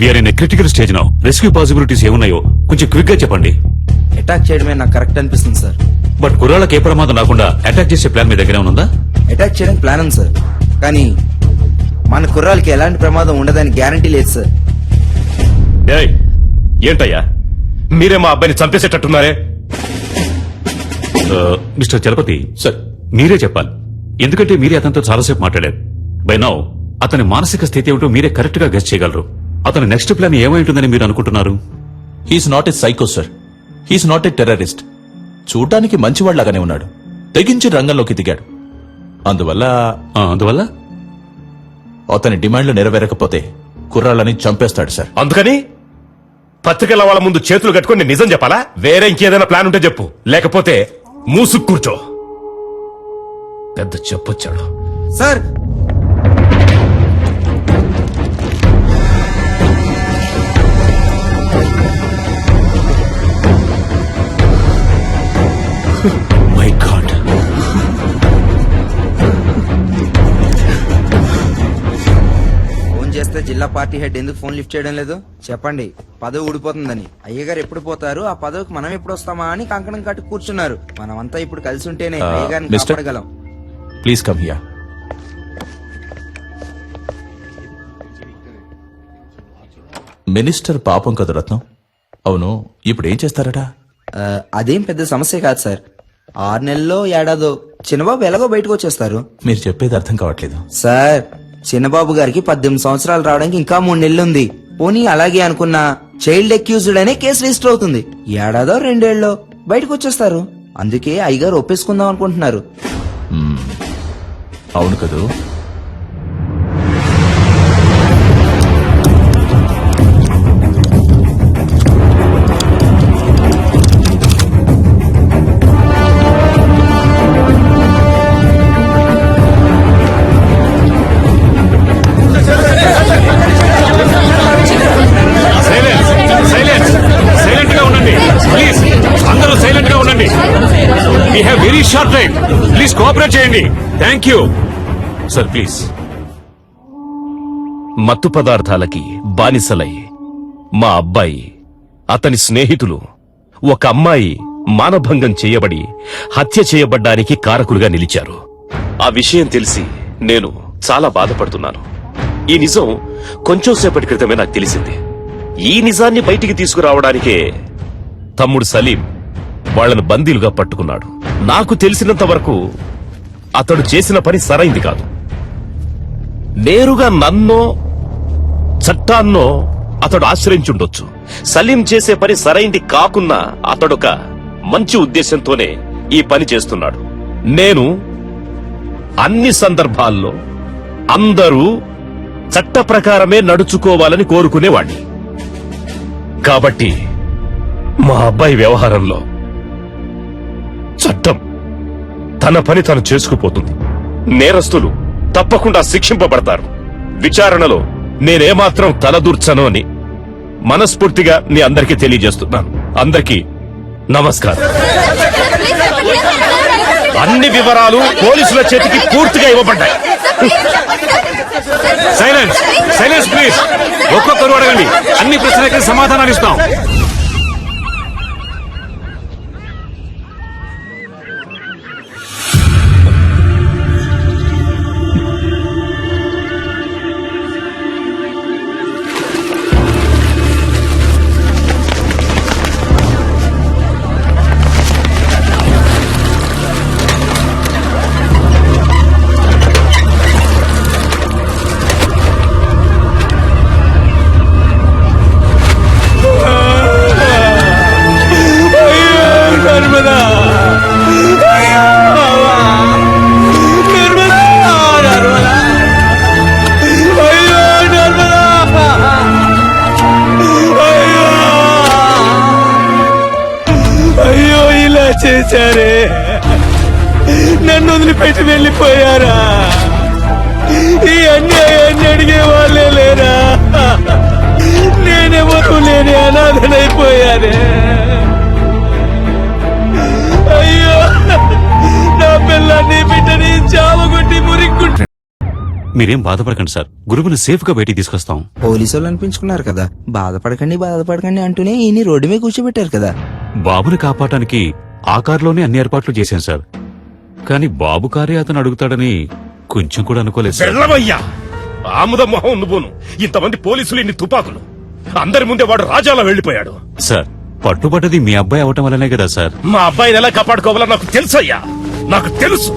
We're in critical stage now. Rescue possibilities ఏమున్నాయో కొంచెం క్విక్ గా చెప్పండి. అటాక్ చేయడమే నాకు కరెక్ట్ అనిపిస్తుంది సార్. బట్ కుర్రాళ్ళకి ఏ ప్రమాదం రాకుండా అటాక్ చేసే ప్లాన్ మీ దగ్గర ఉందా? అటాక్ చేయడానికి ప్లాన్ ఉంది సార్, కానీ మన కుర్రాలకి ఎలాంటి ప్రమాదం ఉండదని గ్యారంటీ లేదు సార్. ఏంటయ్యా మీరే మా అబ్బాయిని చంపేసేటట్టున్నారే? మిస్టర్ చలపతి సార్, మీరే చెప్పాలి, ఎందుకంటే మీరే అతనితో చాలాసేపు మాట్లాడారు. బై నౌ అతని మానసిక స్థితి ఏమిటో మీరే కరెక్ట్ గా గెస్ చేయగలరు. అతని నెక్స్ట్ ప్లాన్ ఏమై ఉంటుందని మీరు అనుకుంటున్నారు? He's not a psycho sir, he's not a terrorist. చూడ్డానికి మంచివాళ్లాగానే ఉన్నాడు, తెగించి రంగంలోకి దిగాడు. అందువల్ల అతని డిమాండ్లు నెరవేరకపోతే కుర్రాళ్ళని చంపేస్తాడు సార్. అందుకని పత్రికల వాళ్ళ ముందు చేతులు కట్టుకుని నిజం చెప్పాలా? వేరే ఇంకేదైనా ప్లాన్ ఉంటే చెప్పు, లేకపోతే మూసుకు కూర్చో. పెద్ద చెప్పొచ్చాడు. సార్ మై గాడ్, ఫోన్ చేస్తే జిల్లా పార్టీ హెడ్ ఎందుకు ఫోన్ లిఫ్ట్ చేయడం లేదు చెప్పండి. పదవి ఊడిపోతుందని. అయ్యగారు ఎప్పుడు పోతారు, ఆ పదవికి మనం ఎప్పుడు వస్తామా అని కంకణం కట్టి కూర్చున్నారు. మనమంతా ఇప్పుడు కలిసి ఉంటేనే అయ్యగారిని మిస్టర్, కాపాడగలం. Please come here. మినిస్టర్ పాపం కదా రత్నం. అవును, ఇప్పుడు ఏం చేస్తారట? అదేం పెద్ద సమస్య కాదు సార్. 6 నెలల్లో ఏడాదో చిన్నబాబు ఎలాగో బయటకు వచ్చేస్తారు. మీరు చెప్పేది అర్థం కావట్లేదు. సార్, చిన్నబాబు గారికి 18 సంవత్సరాలు రావడానికి ఇంకా 3 నెలలు ఉంది. పోనీ అలాగే అనుకున్నా చైల్డ్ అక్యూజ్డ్ అనే కేసు రిజిస్టర్ అవుతుంది. ఏడాదో 2 ఏళ్ళలో బయటకు వచ్చేస్తారు. అందుకే అయ్యగారు ఒప్పేసుకుందాం అనుకుంటున్నారు. అవును కదూ? సైలెంట్ గా ఉండండి ప్లీజ్. అందరూ సైలెంట్ గా ఉండండి. We have very short time. Please cooperate చేయండి. Thank you sir. ప్లీజ్. మత్తు పదార్థాలకి బానిసలై మా అబ్బాయి, అతని స్నేహితులు, ఒక అమ్మాయి మానభంగం చేయబడి హత్య చేయబడ్డానికి కారకులుగా నిలిచారు. ఆ విషయం తెలిసి నేను చాలా బాధపడుతున్నాను. ఈ నిజం కొంచెం సేపటి క్రితమే నాకు తెలిసింది. ఈ నిజాన్ని బయటికి తీసుకురావడానికే తమ్ముడు సలీం వాళ్లను బందీలుగా పట్టుకున్నాడు. నాకు తెలిసినంత వరకు అతడు చేసిన పని సరైంది కాదు. నేరుగా నన్నో చట్టాన్నో అతడు ఆశ్రయించుండొచ్చు. సలీం చేసే పని సరైంది కాకున్నా అతడొక మంచి ఉద్దేశంతోనే ఈ పని చేస్తున్నాడు. నేను అన్ని సందర్భాల్లో అందరూ చట్ట ప్రకారమే నడుచుకోవాలని కోరుకునేవాణ్ణి. కాబట్టి మా అబ్బాయి వ్యవహారంలో చట్టం తన పని తాను చేసుకుపోతుంది. నేరస్తులు తప్పకుండా శిక్షింపబడతారు. విచారణలో నేనేమాత్రం తలదూర్చను అని మనస్ఫూర్తిగా మీ అందరికీ తెలియజేస్తున్నాను. అందరికీ నమస్కారం. అన్ని వివరాలు పోలీసుల చేతికి పూర్తిగా ఇవ్వబడ్డాయి. Silence, silence please. ఒక్కొక్కరు అడగండి. అన్ని ప్రశ్నలకి సమాధానాలు ఇస్తాం. చేశారే, నన్ను వదిలిపెట్టి వెళ్ళిపోయారా? ఈ అన్యాయాన్ని అడిగే వాళ్ళే లేరా? నేనెవరూ లేని అనాథనైపోయానే. అయ్యో, నా పిల్లాన్ని బిడ్డని చావగొట్టి మురిక్కుంటే. మీరేం బాధపడకండి సార్, గురువుని సేఫ్ గా బయటికి తీసుకొస్తాం. పోలీసు వాళ్ళు అనిపించుకున్నారు కదా, బాధపడకండి అంటూనే ఈయన రోడ్డు మీద కూర్చోబెట్టారు కదా. బాబుని కాపాడటానికి ఆ కారులోనే అన్ని ఏర్పాట్లు చేశాను సార్. కానీ బాబు కారే అతను అడుగుతాడని కొంచెం కూడా అనుకోలేదు సార్. ఆముద మొహం నువ్వును. ఇంతమంది పోలీసులు, ఇన్ని తుపాకులు, అందరి ముందే వాడు రాజాలా వెళ్లిపోయాడు. సార్, పట్టుబట్టది మీ అబ్బాయి అవటం వల్లనే కదా సార్. మా అబ్బాయిని ఎలా కాపాడుకోవాలో నాకు తెలుసయ్యా, నాకు తెలుసు.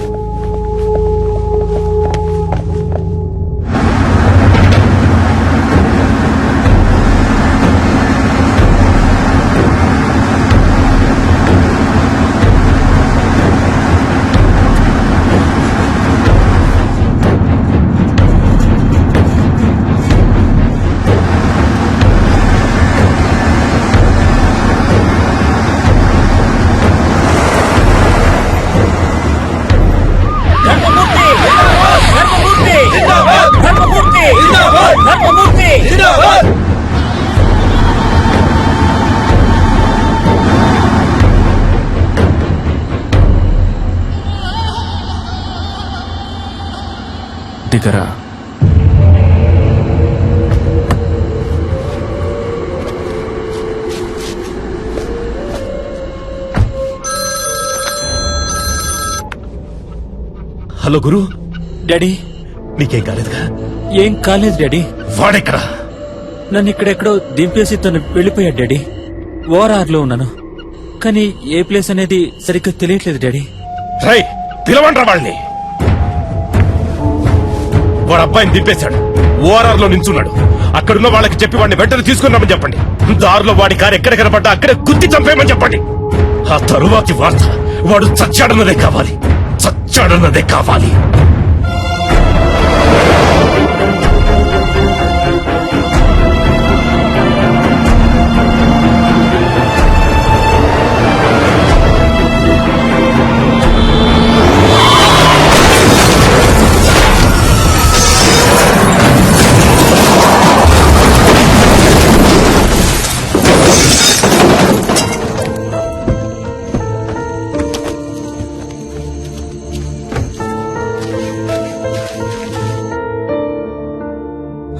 ఇంటికరా. హలో గురు, డాడీ నీకేం కాలేదుగా? ఏం కాలేదు డాడీ. వాడెక్కడా? నన్ను ఇక్కడెక్కడో దింపేసి తను వెళ్ళిపోయాడు డాడీ. ఓఆర్ఆర్లో ఉన్నాను, కానీ ఏ ప్లేస్ అనేది సరిగ్గా తెలియట్లేదు డాడీ. రై, పిలవండ్రా వాళ్ళని. వాడు అబ్బాయిని దింపేశాడు, ఓఆర్ఆర్ లో నించున్నాడు. అక్కడున్న వాళ్ళకి చెప్పి వాడిని వెంటనే తీసుకున్నామని చెప్పండి. దారిలో వాడి కారు ఎక్కడ కనపడ్డా అక్కడే గుద్ది చంపేయమని చెప్పండి. ఆ తరువాతి వార్త వాడు చచ్చాడన్నదే కావాలి, చచ్చాడన్నదే కావాలి.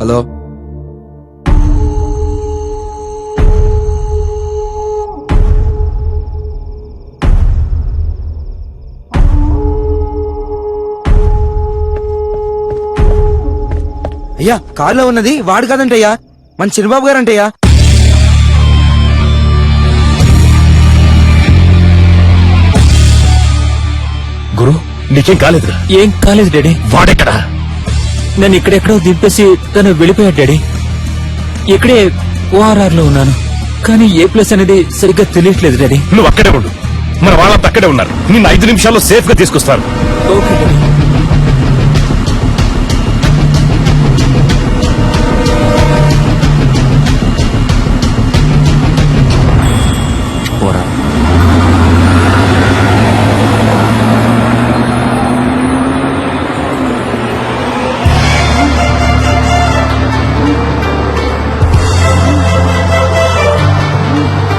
హలో, అయ్యా కారులో ఉన్నది వాడు కాదంటయ్యా, మన చిన్నబాబు గారంటయ్యా. గురు, నీకేం కాలేదుగా? ఏం కాలేదు డాడీ. వాడెక్కడా? నన్ను ఇక్కడెక్కడో దింపేసి తను వెళ్ళిపోయాడు డాడీ. ఇక్కడే ఓఆర్ఆర్ లో ఉన్నాను, కానీ ఏ ప్లేస్ అనేది సరిగ్గా తెలియట్లేదు డాడీ. నువ్వు అక్కడే ఉండు, మన వాళ్ళంతా అక్కడే ఉన్నారు. నిన్ను 5 నిమిషాల్లో సేఫ్ గా తీసుకొస్తారు. Okay daddy.